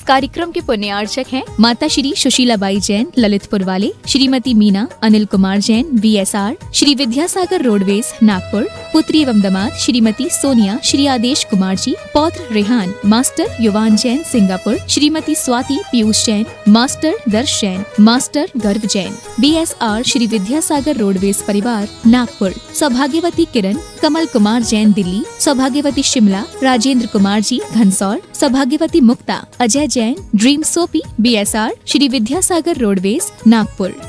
कार्यक्रम के पुण्यार्चक हैं माता श्री सुशीलाबाई जैन ललितपुर वाले, श्रीमती मीना अनिल कुमार जैन VSR, श्री विद्यासागर रोडवेज नागपुर, पुत्री एवं दामाद श्रीमती सोनिया, श्री आदेश कुमार जी, पौत्र रेहान, मास्टर युवान जैन सिंगापुर, श्रीमती स्वाति पीयूष जैन, मास्टर दर्श जैन, मास्टर गर्भ जैन BSR, श्री विद्यासागर रोडवेज परिवार नागपुर, सौभाग्यवती किरण कमल कुमार जैन दिल्ली, सौभाग्यवती शिमला राजेंद्र कुमार जी घनसौर, सौभाग्यवती मुक्ता अजय जैन ड्रीम सोपी BSR, श्री विद्यासागर रोडवेज नागपुर।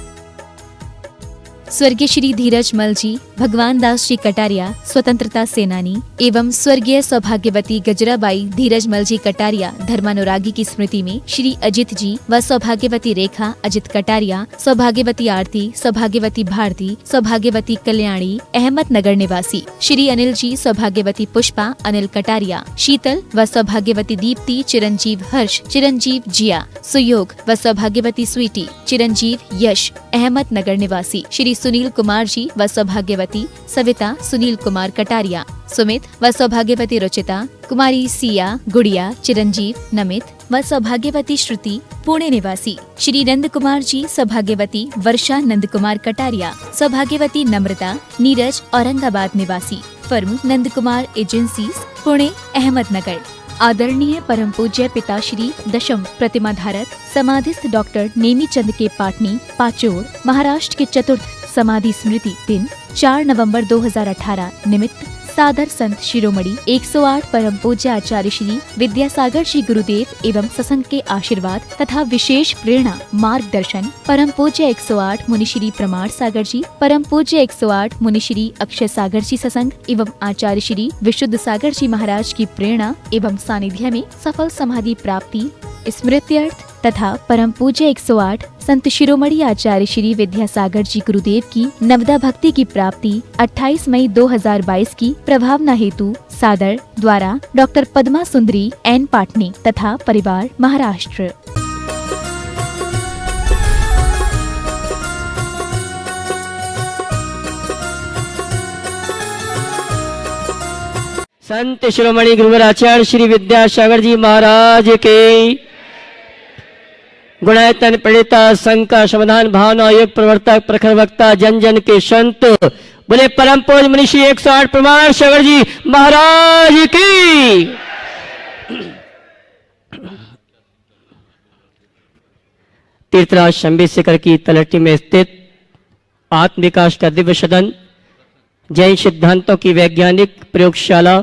स्वर्गीय श्री धीरज मल जी भगवान दास जी कटारिया स्वतंत्रता सेनानी एवं स्वर्गीय सौभाग्यवती गजराबाई धीरज मल जी कटारिया धर्मानुरागी की स्मृति में श्री अजित जी व सौभाग्यवती रेखा अजित कटारिया, सौभाग्यवती आरती, सौभाग्यवती भारती, सौभाग्यवती कल्याणी अहमदनगर निवासी, श्री अनिल जी सौभाग्यवती पुष्पा अनिल कटारिया, शीतल व सौभाग्यवती दीप्ति, चिरंजीव हर्ष, चिरंजीव जिया, सुयोग व सौभाग्यवती स्वीटी, चिरंजीव यश अहमदनगर निवासी, श्री सुनील कुमार जी व सौभाग्यवती सविता सुनील कुमार कटारिया, सुमित व सौभाग्यवती रुचिता, कुमारी सिया गुड़िया चिरंजीव नमित व सौभाग्यवती श्रुति पुणे निवासी, श्री नंद कुमार जी सौभाग्यवती वर्षा नंद कुमार कटारिया, सौभाग्यवती नम्रता नीरज औरंगाबाद निवासी, फर्म नंद कुमार एजेंसीज पुणे अहमदनगर। आदरणीय परम पूज्य पिताश्री दशम प्रतिमा धारक समाधिस्थ डॉक्टर नेमीचंद के पाटनी पाचोर महाराष्ट्र के चतुर्थ समाधि स्मृति दिन 4 नवंबर 2018 निमित्त सादर संत शिरोमणि 108 परम पूज्य आचार्य श्री विद्यासागर जी गुरुदेव एवं सत्संग के आशीर्वाद तथा विशेष प्रेरणा मार्गदर्शन परम पूज्य 108 मुनि श्री प्रमाण सागर जी, परम पूज्य 108 मुनि श्री अक्षय सागर जी सत्संग एवं आचार्य श्री विशुद्ध सागर जी महाराज की प्रेरणा एवं सानिध्य में सफल समाधि प्राप्ति स्मृत्यर्थ तथा परम पूज्य 108 संत शिरोमणि आचार्य श्री विद्यासागर जी गुरुदेव की नवदा भक्ति की प्राप्ति 28 मई 2022 की प्रभावना हेतु सादर द्वारा डॉक्टर पद्मा सुंदरी N पाटनी तथा परिवार महाराष्ट्र। संत शिरोमणि गुरुवर आचार्य श्री विद्यासागर जी महाराज के गुणायतन प्रणेता संघ का समाधान भावना योग प्रवर्तक प्रखर वक्ता जन जन के संत बोले परम पूज्य मुनि श्री 108 प्रमाण सागर जी महाराज की। तीर्थराज शंभी शिखर की तलहटी में स्थित आत्म विकास का दिव्य सदन, जैन सिद्धांतों की वैज्ञानिक प्रयोगशाला,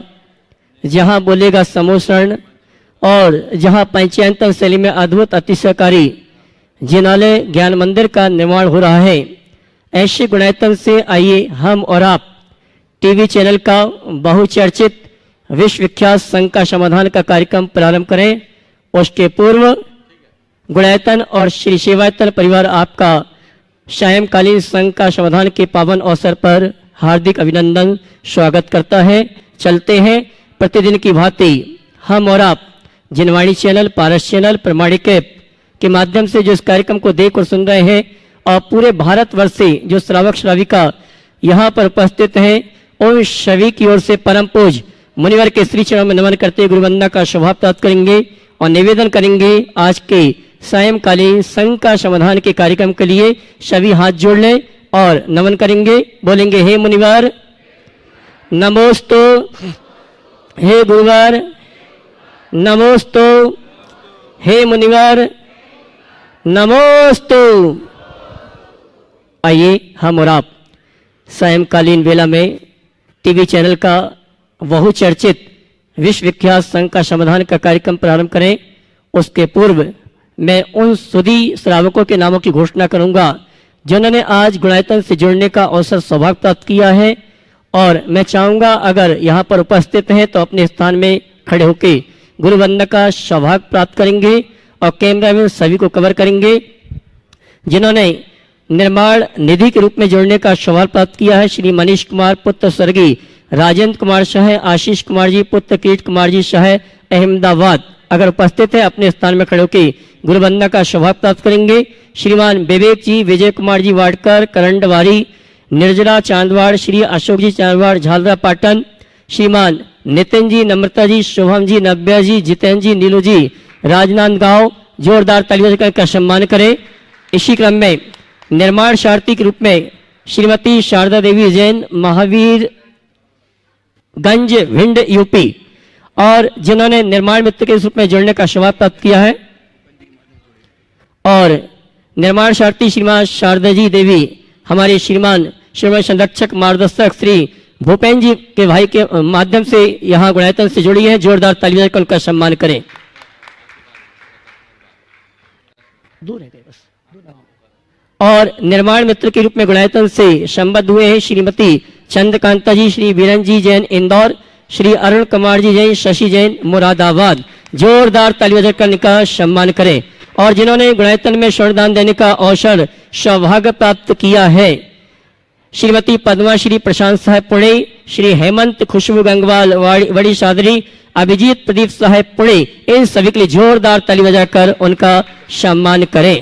जहां बोलेगा समोसरण और जहां पंचायतन शैली में अद्भुत अतिशयकारी जिनालय ज्ञान मंदिर का निर्माण हो रहा है। ऐसे गुणायतन से आइए हम और आप टीवी चैनल का बहुचर्चित विश्व विख्यात संघ का समाधान का कार्यक्रम प्रारंभ करें। उसके पूर्व गुणायतन और श्री सेवायतन परिवार आपका सायंकालीन संघ का समाधान के पावन अवसर पर हार्दिक अभिनंदन स्वागत करता है। चलते हैं प्रतिदिन की भांति हम और आप जिनवाणी चैनल, पारस चैनल, प्रमाणिक ऐप के माध्यम से जो इस कार्यक्रम को देख और सुन रहे हैं और पूरे भारतवर्ष से जो श्रावक श्राविका यहाँ पर उपस्थित हैं उन सभी की ओर से परम पूज्य मुनिवर के श्री चरणों में नमन करते गुरुवंदना का स्वभाव प्राप्त करेंगे और निवेदन करेंगे आज के सायंकालीन संघ का समाधान के कार्यक्रम के लिए सभी हाथ जोड़ लें और नमन करेंगे। बोलेंगे हे मुनिवर नमोस्तु, हे गुरुवर नमोस्तु, हे मुनिवर नमोस्तु। आइए हम और आप सायंकालीन वेला में टीवी चैनल का बहुचर्चित विश्व विख्यात संघ का समाधान का कार्यक्रम प्रारंभ करें। उसके पूर्व मैं उन सुधी श्रावकों के नामों की घोषणा करूंगा जिन्होंने आज गुणायतन से जुड़ने का अवसर सौभाग्य प्राप्त किया है और मैं चाहूंगा अगर यहाँ पर उपस्थित हैं तो अपने स्थान में खड़े होकर गुरुवंदना का सौभाग्य प्राप्त करेंगे और कैमरा में सभी को कवर करेंगे। जिन्होंने निर्माण निधि के रूप में जोड़ने का सौभाग्य प्राप्त किया है श्री मनीष कुमार पुत्र स्वर्गीय राजेंद्र कुमार शाह, आशीष कुमार जी पुत्र किरीट कुमार जी शाह अहमदाबाद अगर उपस्थित है अपने स्थान में खड़े होकर गुरुवंदना का सौभाग्य प्राप्त करेंगे। श्रीमान विवेक जी, विजय कुमार जी वाडकर करंडवारी, निर्जला चांदवाड़, श्री अशोक जी चांदवाड़ झालरा पाटन, श्रीमान नितिन जी, नम्रता जी, शुभम जी, नव्या जी, जितेंद्र जी, नीलू जी राजनांदगांव जोरदार तालियों से का सम्मान करें। इसी क्रम में निर्माण शारथी के रूप में श्रीमती शारदा देवी जैन महावीर गंज भिंड यूपी और जिन्होंने निर्माण मित्र के रूप में जुड़ने का सौभाग्य प्राप्त किया है, और निर्माण शारथी श्रीमान शारदा जी देवी हमारे श्रीमान संरक्षक मार्गदर्शक श्री भूपेन जी के भाई के माध्यम से यहाँ गुणायतन से जुड़ी है। जोरदार तालियों से उनका सम्मान करें। दूर है बस। और निर्माण मित्र के रूप में गुणायतन से संबद्ध हुए हैं श्रीमती चंद्रकांता जी, श्री बीरन जी जैन इंदौर, श्री अरुण कुमार जी जैन शशि जैन मुरादाबाद। जोरदार तालियों से इनका सम्मान करें। और जिन्होंने गुणायतन में श्रमदान देने का अवसर सौभाग्य प्राप्त किया है, श्रीमती पद्मा श्री प्रशांत साहेब पुणे, श्री हेमंत खुशबू गंगवाल वड़ी सादरी, अभिजीत प्रदीप साहेब पुणे, इन सभी के लिए जोरदार ताली बजाकर उनका सम्मान करें।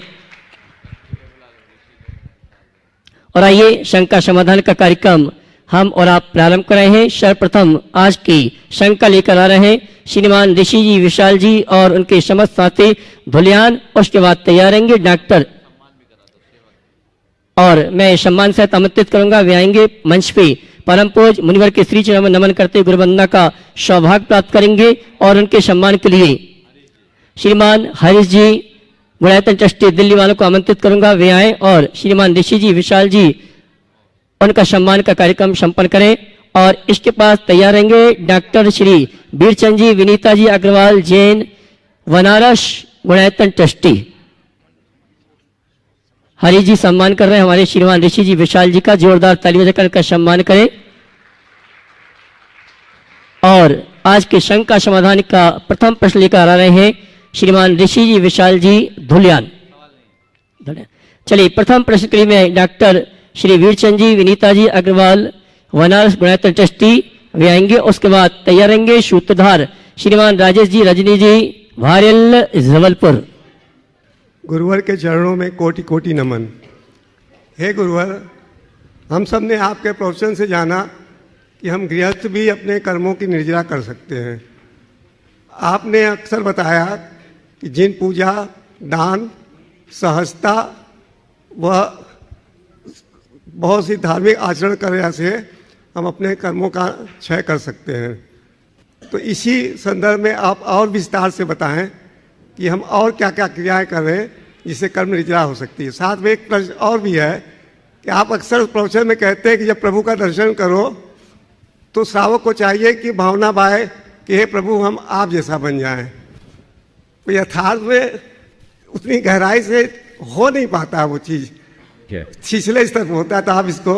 और आइए शंका समाधान का कार्यक्रम हम और आप प्रारंभ कर रहे हैं। सर्वप्रथम आज की शंका लेकर आ रहे हैं श्रीमान ऋषि जी विशाल जी और उनके समस्त साथी धुलियान। उसके बाद तैयार रहेंगे डॉक्टर, और मैं सम्मान से आमंत्रित करूंगा, वे आएंगे मंच पे परम पूज्य मुनिवर के श्री चरणों में नमन करते गुरुवंदना का सौभाग्य प्राप्त करेंगे। और उनके सम्मान के लिए श्रीमान हरीश जी गुणायतन ट्रस्टी दिल्ली वालों को आमंत्रित करूंगा, वे आए और श्रीमान ऋषि जी विशाल जी उनका सम्मान का कार्यक्रम संपन्न करें। और इसके पास तैयार रहेंगे डॉक्टर श्री बीरचंद जी विनीता जी अग्रवाल जैन बनारस गुणायतन ट्रस्टी। हरी जी सम्मान कर रहे हैं हमारे श्रीमान ऋषि जी विशाल जी का। जोरदार तालियों से उनका सम्मान करें। और आज के शंका समाधान का प्रथम प्रश्न लेकर आ रहे हैं श्रीमान ऋषि जी विशाल जी धुलियान। चलिए प्रथम प्रश्न के लिए मैं डॉक्टर श्री वीरचंद जी विनीता जी अग्रवाल बनारस गुणायतन ट्रस्टी वे आएंगे। उसके बाद तैयार रहेंगे सूत्रधार श्रीमान राजेश जी रजनी जी भारेल जबलपुर। गुरुवर के चरणों में कोटि कोटि नमन। हे गुरुवर, हम सब ने आपके प्रवचन से जाना कि हम गृहस्थ भी अपने कर्मों की निर्जरा कर सकते हैं। आपने अक्सर बताया कि जिन पूजा दान सहजता व बहुत सी धार्मिक आचरण करने से हम अपने कर्मों का क्षय कर सकते हैं। तो इसी संदर्भ में आप और विस्तार से बताएं कि हम और क्या क्या क्रियाएं कर रहे हैं जिससे कर्म निर्जरा हो सकती है। साथ में एक प्रश्न और भी है कि आप अक्सर प्रवचन में कहते हैं कि जब प्रभु का दर्शन करो तो श्रावक को चाहिए कि भावना बाए कि हे प्रभु हम आप जैसा बन जाएं। तो यथार्थ में उतनी गहराई से हो नहीं पाता वो चीज़, छिछले स्तर पर होता है। तो आप इसको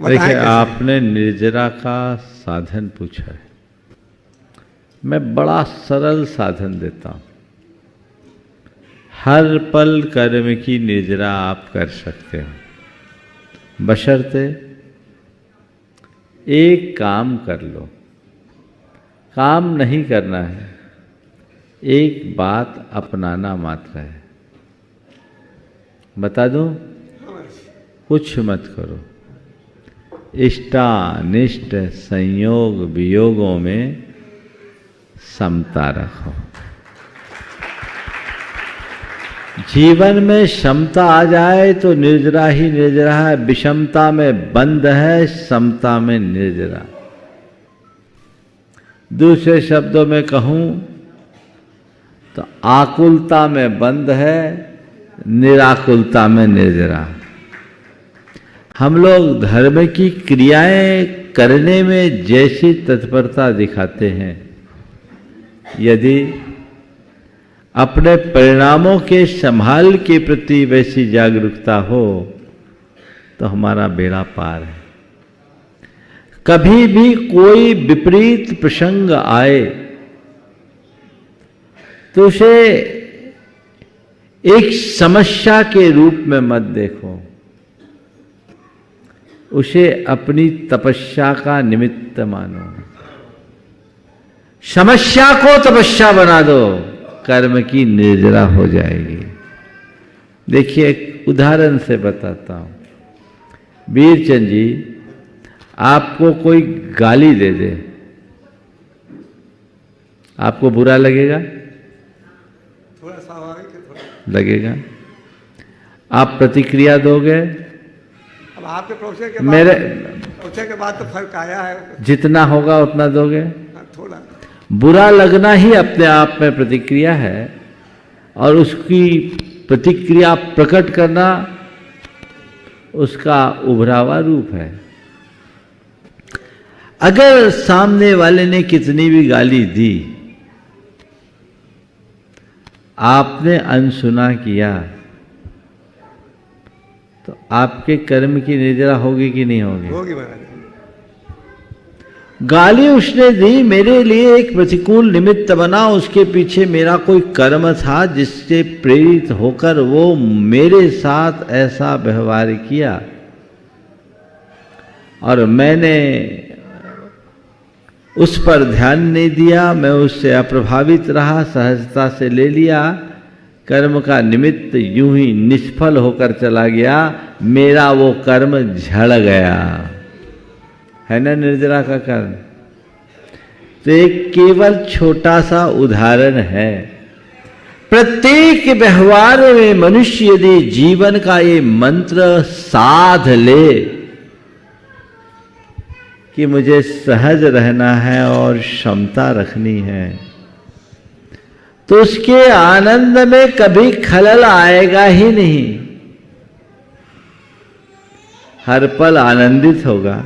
देखिए, आपने निर्जरा का साधन पूछा है, मैं बड़ा सरल साधन देता हूं। हर पल कर्म की निर्जरा आप कर सकते हो, बशर्ते एक काम कर लो। काम नहीं करना है, एक बात अपनाना मात्र है। बता दूं, कुछ मत करो। इष्टानिष्ट संयोग वियोगों में समता रखो। जीवन में समता आ जाए तो निर्जरा ही निर्जरा है। विषमता में बंद है, समता में निर्जरा। दूसरे शब्दों में कहूं तो आकुलता में बंद है, निराकुलता में निर्जरा। हम लोग धर्म की क्रियाएं करने में जैसी तत्परता दिखाते हैं, यदि अपने परिणामों के संभाल के प्रति वैसी जागरूकता हो तो हमारा बेड़ा पार है। कभी भी कोई विपरीत प्रसंग आए तो उसे एक समस्या के रूप में मत देखो, उसे अपनी तपस्या का निमित्त मानो। समस्या को तपस्या बना दो, कर्म की निर्जरा हो जाएगी। देखिए, एक उदाहरण से बताता हूं। वीरचंद जी, आपको कोई गाली दे दे, आपको बुरा लगेगा? स्वाभाविक है थोड़ा। लगेगा। आप प्रतिक्रिया दोगे। अब आपके प्रोसेस के बाद तो फर्क आया है। जितना होगा उतना दोगे। थोड़ा बुरा लगना ही अपने आप में प्रतिक्रिया है, और उसकी प्रतिक्रिया प्रकट करना उसका उभरावा रूप है। अगर सामने वाले ने कितनी भी गाली दी, आपने अनसुना किया, तो आपके कर्म की निर्जरा होगी कि नहीं होगी? होगी महाराज। गाली उसने दी, मेरे लिए एक प्रतिकूल निमित्त बना, उसके पीछे मेरा कोई कर्म था जिससे प्रेरित होकर वो मेरे साथ ऐसा व्यवहार किया, और मैंने उस पर ध्यान नहीं दिया, मैं उससे अप्रभावित रहा, सहजता से ले लिया, कर्म का निमित्त यूं ही निष्फल होकर चला गया, मेरा वो कर्म झड़ गया। है ना निर्जरा का कर्म? तो एक केवल छोटा सा उदाहरण है। प्रत्येक व्यवहार में मनुष्य यदि जीवन का ये मंत्र साध ले कि मुझे सहज रहना है और क्षमता रखनी है, तो उसके आनंद में कभी खलल आएगा ही नहीं। हर पल आनंदित होगा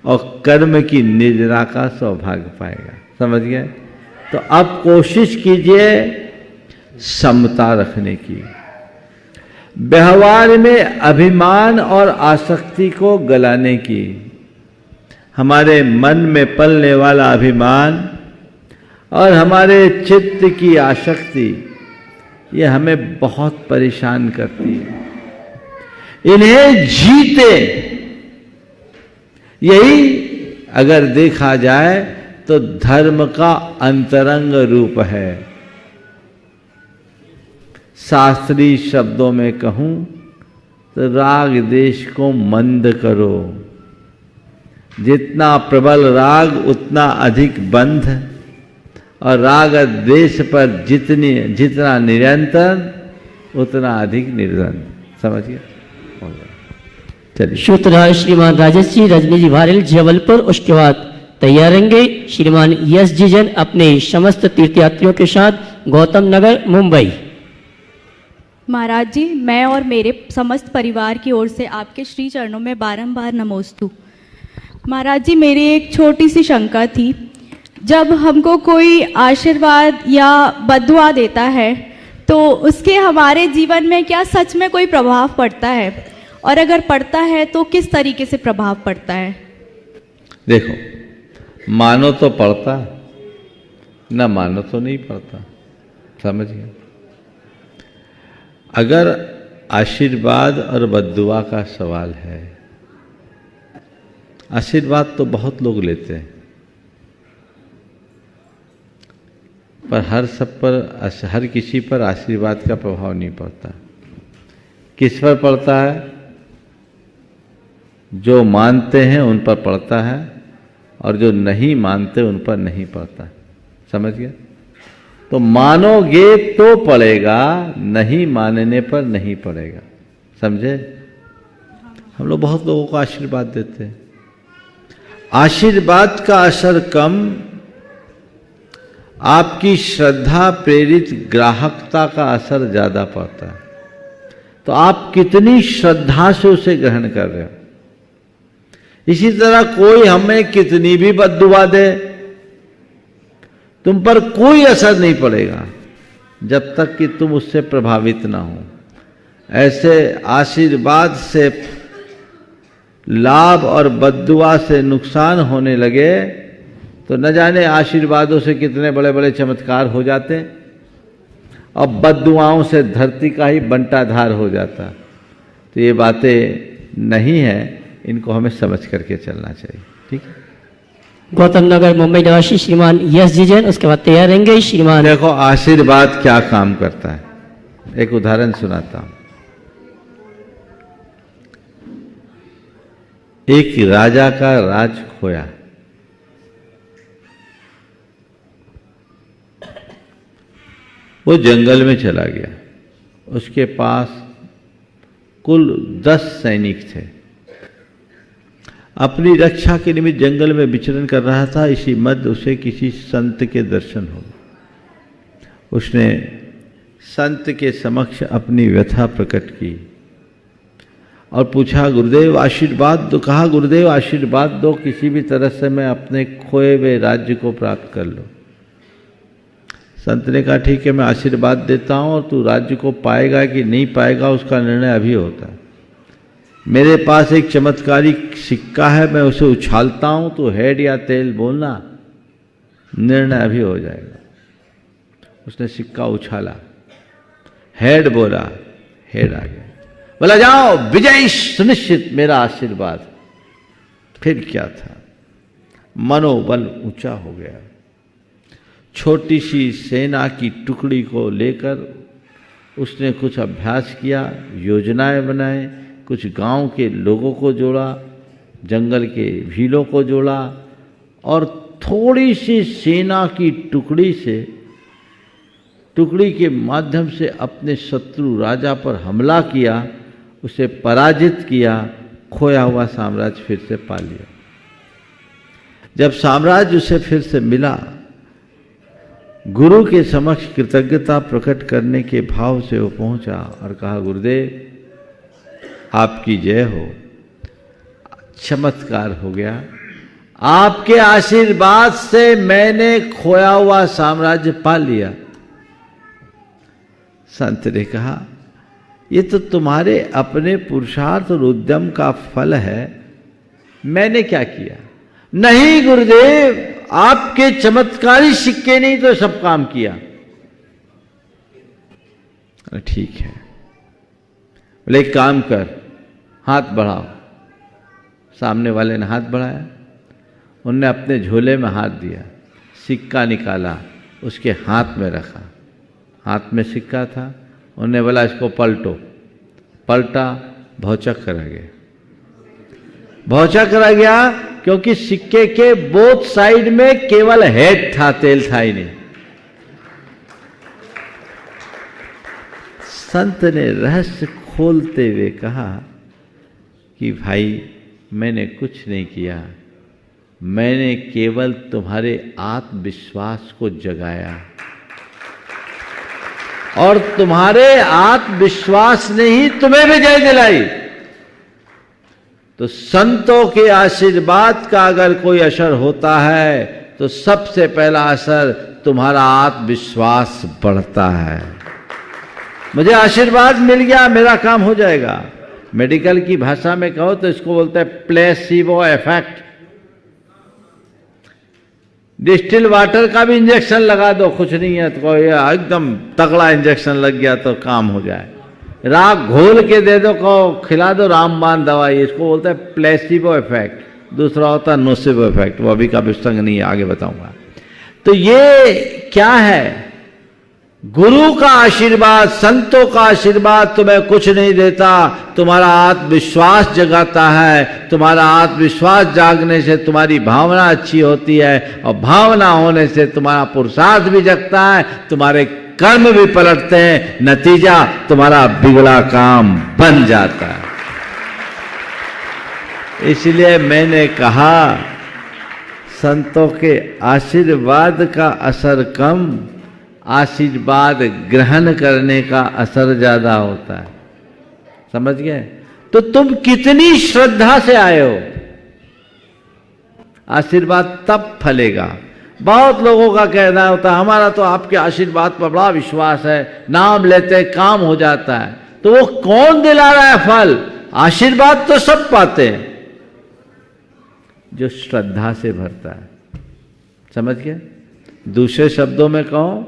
और कर्म की निर्जरा का सौभाग्य पाएगा। समझ गए? तो अब कोशिश कीजिए समता रखने की, व्यवहार में अभिमान और आसक्ति को गलाने की। हमारे मन में पलने वाला अभिमान और हमारे चित्त की आसक्ति, ये हमें बहुत परेशान करती है। इन्हें जीते, यही अगर देखा जाए तो धर्म का अंतरंग रूप है। शास्त्रीय शब्दों में कहूं तो राग देश को मंद करो। जितना प्रबल राग उतना अधिक बंध, और राग द्वेष पर जितना निरंतर उतना अधिक निर्द्वंद। समझिए? चलिए। सूत्रधार श्रीमान राजेश जी, रजनी जी भारल, जबलपुर। उसके बाद तैयार रहेंगे श्रीमान यश जी जैन अपने समस्त तीर्थयात्रियों के साथ गौतम नगर, मुंबई। महाराज जी, मैं और मेरे समस्त परिवार की ओर से आपके श्री चरणों में बारंबार नमोस्तु। महाराज जी, मेरी एक छोटी सी शंका थी। जब हमको कोई आशीर्वाद या बद्दुआ देता है तो उसके हमारे जीवन में क्या सच में कोई प्रभाव पड़ता है, और अगर पड़ता है तो किस तरीके से प्रभाव पड़ता है? देखो, मानो तो पड़ता, ना मानो तो नहीं पड़ता। समझिए? अगर आशीर्वाद और बद्दुआ का सवाल है, आशीर्वाद तो बहुत लोग लेते हैं, पर हर किसी पर आशीर्वाद का प्रभाव नहीं पड़ता। किस पर पड़ता है? जो मानते हैं उन पर पड़ता है, और जो नहीं मानते उन पर नहीं पड़ता। समझ गए? तो मानोगे तो पड़ेगा, नहीं मानने पर नहीं पड़ेगा। समझे? हम लोग बहुत लोगों को आशीर्वाद देते हैं। आशीर्वाद का असर कम, आपकी श्रद्धा प्रेरित ग्राहकता का असर ज्यादा पड़ता है। तो आप कितनी श्रद्धा से उसे ग्रहण कर रहे हो। इसी तरह कोई हमें कितनी भी बद्दुआ दे, तुम पर कोई असर नहीं पड़ेगा जब तक कि तुम उससे प्रभावित ना हो। ऐसे आशीर्वाद से लाभ और बद्दुआ से नुकसान होने लगे तो न जाने आशीर्वादों से कितने बड़े बड़े चमत्कार हो जाते, और बद्दुआओं से धरती का ही बंटाधार हो जाता। तो ये बातें नहीं है, इनको हमें समझ करके चलना चाहिए। ठीक है? गौतम नगर, मुंबई निवासी श्रीमान यश जी जैन। उसके बाद तैयार रहेंगे श्रीमान। देखो, आशीर्वाद क्या काम करता है, एक उदाहरण सुनाता हूं। एक राजा का राज खोया। वो जंगल में चला गया। उसके पास कुल 10 सैनिक थे। अपनी रक्षा के निमित्त जंगल में विचरण कर रहा था। इसी मध्य उसे किसी संत के दर्शन हो। उसने संत के समक्ष अपनी व्यथा प्रकट की और पूछा, गुरुदेव आशीर्वाद दो। कहा, गुरुदेव आशीर्वाद दो, किसी भी तरह से मैं अपने खोए हुए राज्य को प्राप्त कर लूं। संत ने कहा, ठीक है, मैं आशीर्वाद देता हूं और तू राज्य को पाएगा कि नहीं पाएगा उसका निर्णय अभी होता है। मेरे पास एक चमत्कारिक सिक्का है, मैं उसे उछालता हूं तो हेड या टेल बोलना, निर्णय अभी हो जाएगा। उसने सिक्का उछाला, हेड बोला, हेड आ गया। बोला, जाओ विजय सुनिश्चित, मेरा आशीर्वाद। फिर क्या था, मनोबल ऊंचा हो गया। छोटी सी सेना की टुकड़ी को लेकर उसने कुछ अभ्यास किया, योजनाएं बनाए, कुछ गांव के लोगों को जोड़ा, जंगल के भीलों को जोड़ा और थोड़ी सी सेना की टुकड़ी के माध्यम से अपने शत्रु राजा पर हमला किया, उसे पराजित किया, खोया हुआ साम्राज्य फिर से पा लिया। जब साम्राज्य उसे फिर से मिला, गुरु के समक्ष कृतज्ञता प्रकट करने के भाव से वो पहुंचा और कहा, गुरुदेव आपकी जय हो, चमत्कार हो गया। आपके आशीर्वाद से मैंने खोया हुआ साम्राज्य पा लिया। संत ने कहा, ये तो तुम्हारे अपने पुरुषार्थ और उद्यम का फल है, मैंने क्या किया? नहीं गुरुदेव, आपके चमत्कारी सिक्के नहीं तो सब काम किया। ठीक है, बोले एक काम कर, हाथ बढ़ाओ। सामने वाले ने हाथ बढ़ाया, उनने अपने झोले में हाथ दिया, सिक्का निकाला, उसके हाथ में रखा। हाथ में सिक्का था। उन्होंने बोला, इसको पलटो। पलटा, भौचक्कर रह गया। भौचक्कर रह गया क्योंकि सिक्के के बोथ साइड में केवल हेड था, तेल था ही नहीं। संत ने रहस्य खोलते हुए कहा कि भाई मैंने कुछ नहीं किया, मैंने केवल तुम्हारे आत्मविश्वास को जगाया और तुम्हारे आत्मविश्वास ने ही तुम्हें विजय दिलाई। तो संतों के आशीर्वाद का अगर कोई असर होता है तो सबसे पहला असर तुम्हारा आत्मविश्वास बढ़ता है। मुझे आशीर्वाद मिल गया, मेरा काम हो जाएगा। मेडिकल की भाषा में कहो तो इसको बोलते हैं प्लेसिबो इफेक्ट। डिस्टिल वाटर का भी इंजेक्शन लगा दो, कुछ नहीं है तो एकदम तगड़ा इंजेक्शन लग गया तो काम हो जाए। राख घोल के दे दो, कहो खिला दो रामबाण दवाई, इसको बोलते हैं प्लेसिबो इफेक्ट। दूसरा होता है नोसिबो इफेक्ट, वो अभी का प्रसंग नहीं है, आगे बताऊंगा। तो ये क्या है? गुरु का आशीर्वाद, संतों का आशीर्वाद तुम्हें कुछ नहीं देता, तुम्हारा आत्मविश्वास जगाता है। तुम्हारा आत्मविश्वास जागने से तुम्हारी भावना अच्छी होती है और भावना होने से तुम्हारा पुरुषार्थ भी जगता है, तुम्हारे कर्म भी पलटते हैं, नतीजा तुम्हारा बिगड़ा काम बन जाता है। इसलिए मैंने कहा, संतों के आशीर्वाद का असर कम, आशीर्वाद ग्रहण करने का असर ज्यादा होता है। समझ गए? तो तुम कितनी श्रद्धा से आए हो, आशीर्वाद तब फलेगा। बहुत लोगों का कहना होता है, हमारा तो आपके आशीर्वाद पर बड़ा विश्वास है, नाम लेते काम हो जाता है। तो वो कौन दिला रहा है फल? आशीर्वाद तो सब पाते हैं, जो श्रद्धा से भरता है। समझ गए? दूसरे शब्दों में कहूं,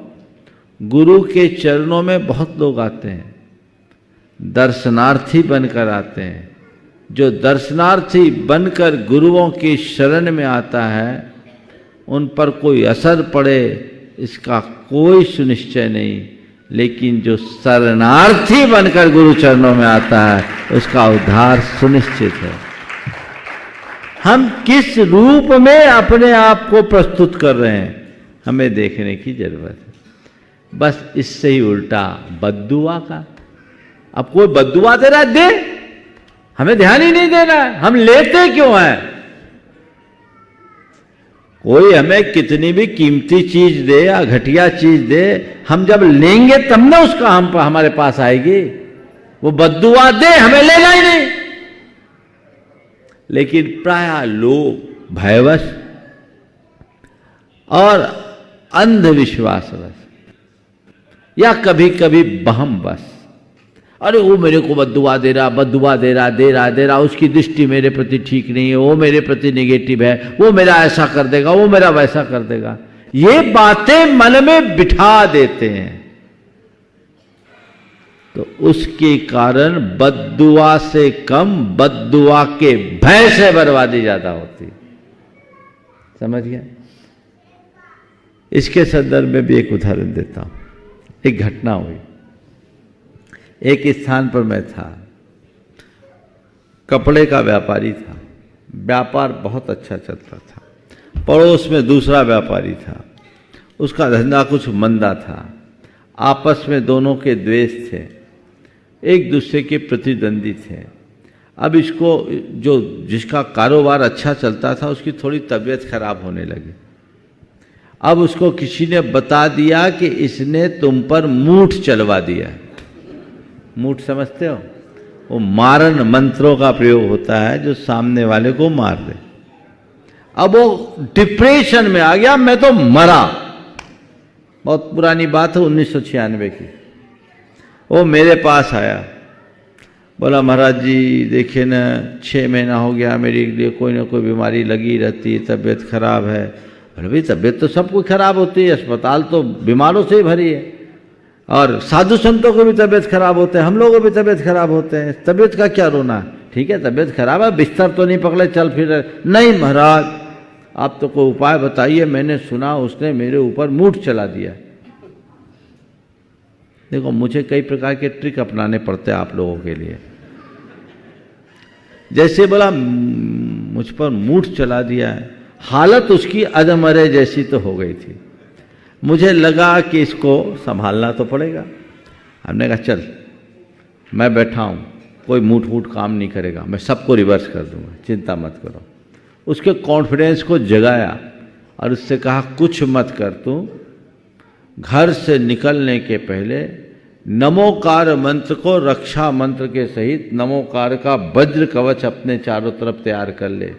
गुरु के चरणों में बहुत लोग आते हैं, दर्शनार्थी बनकर आते हैं। जो दर्शनार्थी बनकर गुरुओं की शरण में आता है, उन पर कोई असर पड़े इसका कोई सुनिश्चय नहीं, लेकिन जो शरणार्थी बनकर गुरु चरणों में आता है उसका उद्धार सुनिश्चित है। हम किस रूप में अपने आप को प्रस्तुत कर रहे हैं, हमें देखने की जरूरत है। बस इससे ही उल्टा बद्दुआ का। अब कोई बद्दुआ दे रहा है, दे, हमें ध्यान ही नहीं देना है, हम लेते क्यों हैं? कोई हमें कितनी भी कीमती चीज दे या घटिया चीज दे, हम जब लेंगे तब ना उसका हमारे पास आएगी। वो बद्दुआ दे, हमें लेना ही नहीं। लेकिन प्रायः लोग भयवश और अंधविश्वासवश या कभी कभी बहमवश, अरे वो मेरे को बद्दुआ दे रहा, बद्दुआ दे रहा, उसकी दृष्टि मेरे प्रति ठीक नहीं है, वो मेरे प्रति नेगेटिव है, वो मेरा ऐसा कर देगा, वो मेरा वैसा कर देगा, ये बातें मन में बिठा देते हैं। तो उसके कारण बद्दुआ से कम बद्दुआ के भय से बर्बादी ज्यादा होती। समझ गया? इसके संदर्भ में भी एक उदाहरण देता हूं। एक घटना हुई, एक स्थान पर मैं था, कपड़े का व्यापारी था, व्यापार बहुत अच्छा चलता था। पड़ोस में दूसरा व्यापारी था, उसका धंधा कुछ मंदा था। आपस में दोनों के द्वेष थे, एक दूसरे के प्रतिद्वंदी थे। अब इसको जो जिसका कारोबार अच्छा चलता था उसकी थोड़ी तबीयत खराब होने लगी। अब उसको किसी ने बता दिया कि इसने तुम पर मूठ चलवा दिया। मूठ समझते हो? वो मारन मंत्रों का प्रयोग होता है जो सामने वाले को मार दे। अब वो डिप्रेशन में आ गया, मैं तो मरा। बहुत पुरानी बात है, 1996 की। वो मेरे पास आया, बोला महाराज जी देखिए ना, 6 महीना हो गया मेरे लिए कोई ना कोई बीमारी लगी रहती है, तबीयत खराब है। बोले भाई तबीयत तो सबको खराब होती है, अस्पताल तो बीमारों से ही भरी है, और साधु संतों को भी तबीयत खराब होते हैं, हम लोगों को भी तबीयत खराब होते हैं, तबीयत का क्या रोना? ठीक है तबीयत खराब है, बिस्तर तो नहीं पकड़े चल फिर। नहीं महाराज आप तो कोई उपाय बताइए, मैंने सुना उसने मेरे ऊपर मूठ चला दिया। देखो मुझे कई प्रकार के ट्रिक अपनाने पड़ते हैं आप लोगों के लिए। जैसे बोला मुझ पर मूठ चला दिया है, हालत उसकी अधमरे जैसी तो हो गई थी। मुझे लगा कि इसको संभालना तो पड़ेगा। हमने कहा चल मैं बैठा हूँ, कोई मूठ मूठ काम नहीं करेगा, मैं सबको रिवर्स कर दूंगा, चिंता मत करो। उसके कॉन्फिडेंस को जगाया और उससे कहा कुछ मत कर, तू घर से निकलने के पहले नमोकार मंत्र को रक्षा मंत्र के सहित नमोकार का वज्र कवच अपने चारों तरफ तैयार कर ले।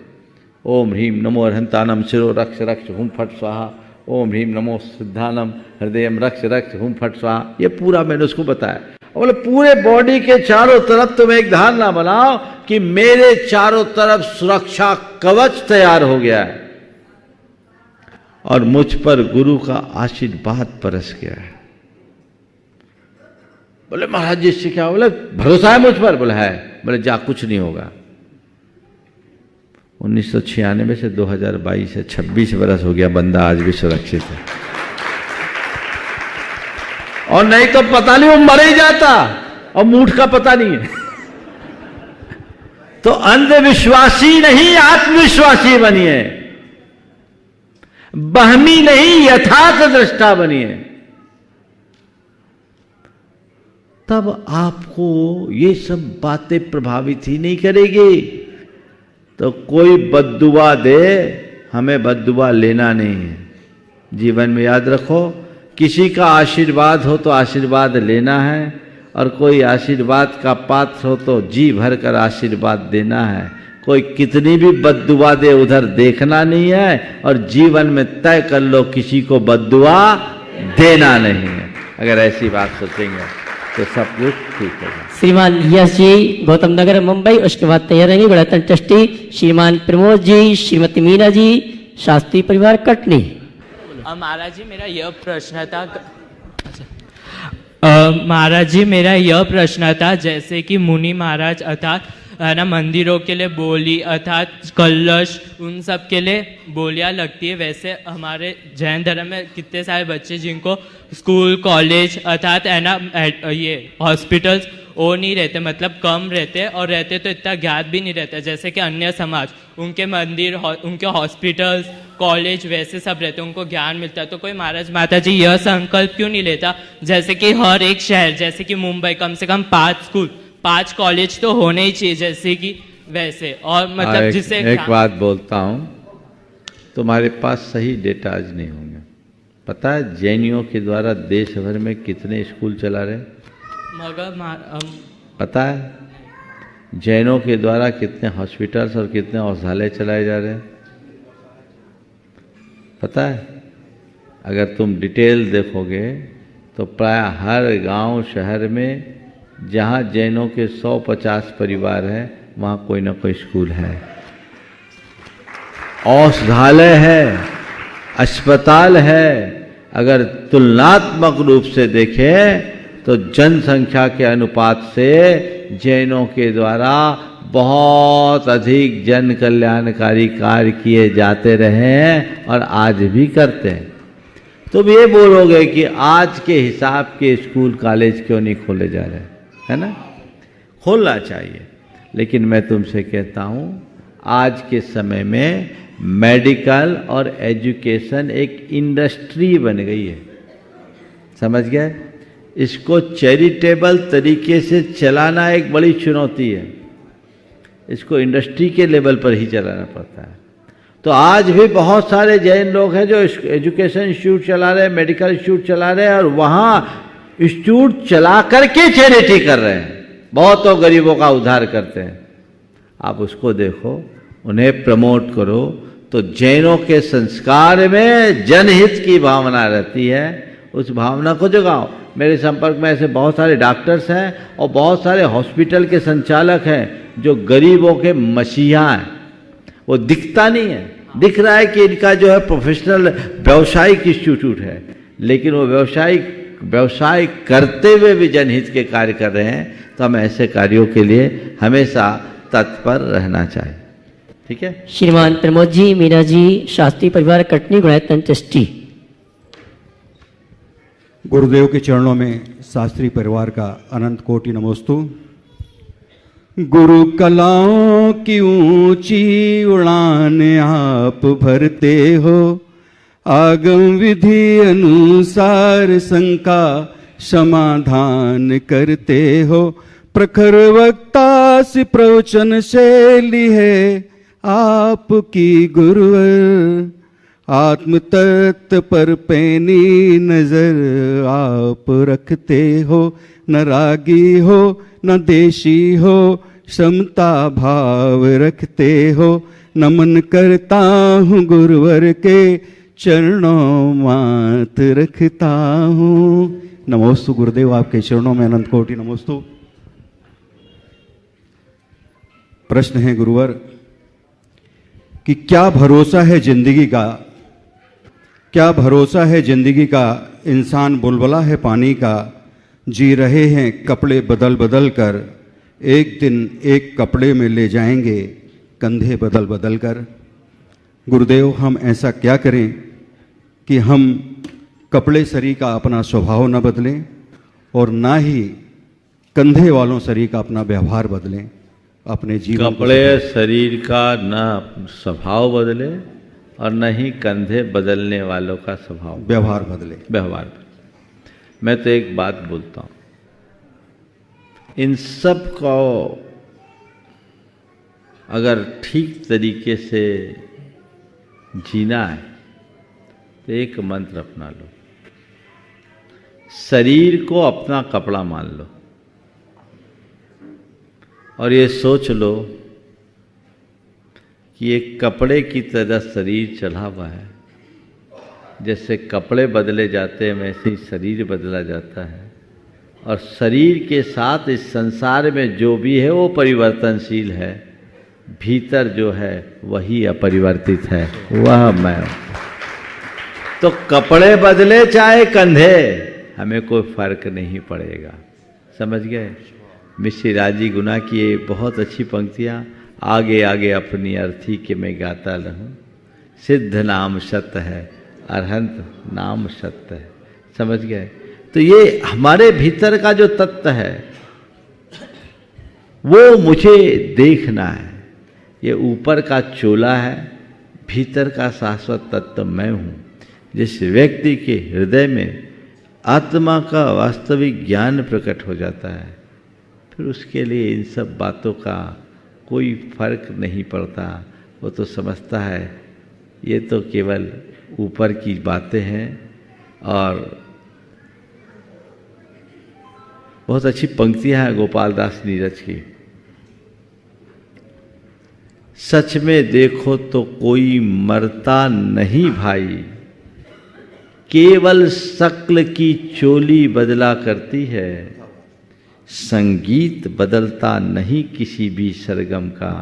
ओम ह्रीम नमो अर्हंतानम शिरो रक्ष रक्ष हुम फट स्वाहा, ओम ह्रीम नमो सिद्धानम हृदयम रक्ष रक्ष हुम फट स्वाहा। ये पूरा मैंने उसको बताया। बोले पूरे बॉडी के चारों तरफ तुम एक धारणा बनाओ कि मेरे चारों तरफ सुरक्षा कवच तैयार हो गया है और मुझ पर गुरु का आशीर्वाद बरस गया है। बोले महाराज जी इससे क्या? बोले भरोसा है मुझ पर? बोले है। बोले जा कुछ नहीं होगा। 1996 से 2022 से 26 बरस हो गया, बंदा आज भी सुरक्षित है। और नहीं तो पता नहीं वो मर ही जाता, और मूठ का पता नहीं है। तो अंधविश्वासी नहीं आत्मविश्वासी बनिए, बहमी नहीं यथार्थ दृष्टा बनिए, तब आपको ये सब बातें प्रभावित ही नहीं करेगी। तो कोई बद्दुआ दे, हमें बद्दुआ लेना नहीं है। जीवन में याद रखो, किसी का आशीर्वाद हो तो आशीर्वाद लेना है, और कोई आशीर्वाद का पात्र हो तो जी भर कर आशीर्वाद देना है। कोई कितनी भी बद्दुआ दे उधर देखना नहीं है, और जीवन में तय कर लो किसी को बद्दुआ देना नहीं है। अगर ऐसी बात सोचेंगे तो सब कुछ ठीक होगा। श्रीमान यश जी गौतम नगर मुंबई, उसके बाद तैयार रहेंगे गणतंत्र ट्रस्टी श्रीमान प्रमोद जी, श्रीमती मीना जी, शास्त्री परिवार कटनी। महाराज जी मेरा यह प्रश्न था, महाराज जी मेरा यह प्रश्न था, जैसे कि मुनि महाराज अर्थात ना मंदिरों के लिए बोली अर्थात कलश उन सब के लिए बोलियां लगती है, वैसे हमारे जैन धर्म में कितने सारे बच्चे जिनको स्कूल कॉलेज अर्थात है ना ये हॉस्पिटल्स वो नहीं रहते, मतलब कम रहते, और रहते तो इतना ज्ञात भी नहीं रहता जैसे कि अन्य समाज, उनके मंदिर, उनके हॉस्पिटल्स, कॉलेज वैसे सब रहते, उनको ज्ञान मिलता है। तो कोई महाराज माता जी यह संकल्प क्यों नहीं लेता जैसे कि हर एक शहर, जैसे कि मुंबई कम से कम 5 स्कूल 5 कॉलेज तो होने ही चाहिए, जैसे कि वैसे, और मतलब जिससे एक बात बोलता हूँ, तुम्हारे पास सही डेटा आज नहीं होंगे। पता है जैनियों के द्वारा देश भर में कितने स्कूल चला रहे? मगर पता है जैनों के द्वारा कितने हॉस्पिटल्स और कितने औषधालय चलाए जा रहे हैं? पता है? अगर तुम डिटेल देखोगे तो प्राय हर गांव शहर में जहां जैनों के 150 परिवार हैं वहाँ कोई ना कोई स्कूल है, औषधालय है, अस्पताल है। अगर तुलनात्मक रूप से देखें तो जनसंख्या के अनुपात से जैनों के द्वारा बहुत अधिक जन कल्याणकारी कार्य किए जाते रहे हैं और आज भी करते हैं। तुम ये बोलोगे कि आज के हिसाब के स्कूल कॉलेज क्यों नहीं खोले जा रहे, है ना? खोलना चाहिए, लेकिन मैं तुमसे कहता हूँ आज के समय में मेडिकल और एजुकेशन एक इंडस्ट्री बन गई है, समझ गए? इसको चैरिटेबल तरीके से चलाना एक बड़ी चुनौती है, इसको इंडस्ट्री के लेवल पर ही चलाना पड़ता है। तो आज भी बहुत सारे जैन लोग हैं जो एजुकेशन इंस्टीट्यूट चला रहे हैं, मेडिकल इंस्टीट्यूट चला रहे हैं, और वहाँ इंस्टीट्यूट चला करके चैरिटी कर रहे हैं, बहुत तो गरीबों का उद्धार करते हैं। आप उसको देखो, उन्हें प्रमोट करो, तो जैनों के संस्कार में जनहित की भावना रहती है, उस भावना को जगाओ। मेरे संपर्क में ऐसे बहुत सारे डॉक्टर्स हैं और बहुत सारे हॉस्पिटल के संचालक हैं जो गरीबों के मसीहा हैं। वो दिखता नहीं है, दिख रहा है कि इनका जो है प्रोफेशनल व्यावसायिक इंस्टीट्यूट है, लेकिन वो व्यवसाय करते हुए भी जनहित के कार्य कर रहे हैं। तो हम ऐसे कार्यों के लिए हमेशा तत्पर रहना चाहिए। ठीक है? श्रीमान प्रमोद जी, मीरा जी, शास्त्री परिवार कटनी गुणायतन ट्रस्टी। गुरुदेव के चरणों में शास्त्री परिवार का अनंत कोटि नमोस्तु। गुरु कलाओं की ऊंची उड़ान आप भरते हो, आगम विधि अनुसार शंका समाधान करते हो। प्रखर वक्ता सी प्रवचन शैली है आपकी गुरुवर, आत्म तत्व पर पैनी नजर आप रखते हो। न रागी हो न देशी हो, समता भाव रखते हो। नमन करता हूँ गुरुवर के चरणों मात रखता हूँ। नमोस्तु गुरुदेव, आपके चरणों में अनंत कोटि नमोस्तु। प्रश्न है गुरुवर कि क्या भरोसा है जिंदगी का, क्या भरोसा है जिंदगी का। इंसान बुलबुला है पानी का, जी रहे हैं कपड़े बदल बदल कर। एक दिन एक कपड़े में ले जाएंगे कंधे बदल बदल कर। गुरुदेव, हम ऐसा क्या करें कि हम कपड़े सरी का अपना स्वभाव न बदलें और ना ही कंधे वालों सरी का अपना व्यवहार बदलें, अपने जीवन। कपड़े शरीर का न स्वभाव बदले और न ही कंधे बदलने वालों का स्वभाव व्यवहार बदले। व्यवहार। मैं तो एक बात बोलता हूँ, इन सब को अगर ठीक तरीके से जीना है तो एक मंत्र अपना लो, शरीर को अपना कपड़ा मान लो और ये सोच लो कि एक कपड़े की तरह शरीर चला हुआ है। जैसे कपड़े बदले जाते हैं वैसे ही शरीर बदला जाता है, और शरीर के साथ इस संसार में जो भी है वो परिवर्तनशील है, भीतर जो है वही अपरिवर्तित है, वह मैं हूं। तो कपड़े बदले चाहे कंधे, हमें कोई फर्क नहीं पड़ेगा। समझ गए? मिश्री राजी गुना की ये बहुत अच्छी पंक्तियाँ, आगे आगे अपनी अर्थी के मैं गाता रहूं। सिद्ध नाम सत्य है, अरहंत नाम सत्य है। समझ गए? तो ये हमारे भीतर का जो तत्व है वो मुझे देखना है। ये ऊपर का चोला है, भीतर का शाश्वत तत्व मैं हूँ। जिस व्यक्ति के हृदय में आत्मा का वास्तविक ज्ञान प्रकट हो जाता है, फिर उसके लिए इन सब बातों का कोई फर्क नहीं पड़ता। वो तो समझता है ये तो केवल ऊपर की बातें हैं। और बहुत अच्छी पंक्तियां हैं गोपाल दास नीरज की। सच में देखो तो कोई मरता नहीं भाई, केवल शक्ल की चोली बदला करती है। संगीत बदलता नहीं किसी भी सरगम का,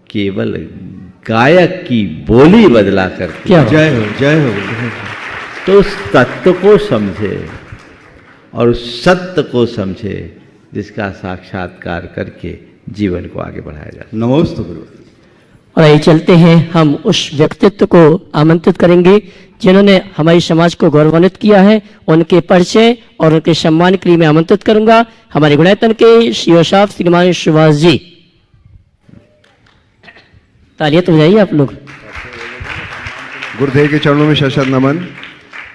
केवल गायक की बोली बदला करती है। जय हो, जय हो। तो उस तत्व को समझे और उस सत्य को समझे जिसका साक्षात्कार करके जीवन को आगे बढ़ाया जाए। नमोस्तु गुरु। और आइए चलते हैं, हम उस व्यक्तित्व को आमंत्रित करेंगे जिन्होंने हमारे समाज को गौरवान्वित किया है। उनके परिचय और उनके सम्मान के लिए मैं आमंत्रित करूंगा हमारे गुणायतन के सीओ साहब श्रीमान सुभाष जी। तालियां तो बजाइए आप लोग। गुरुदेव के चरणों में शत नमन।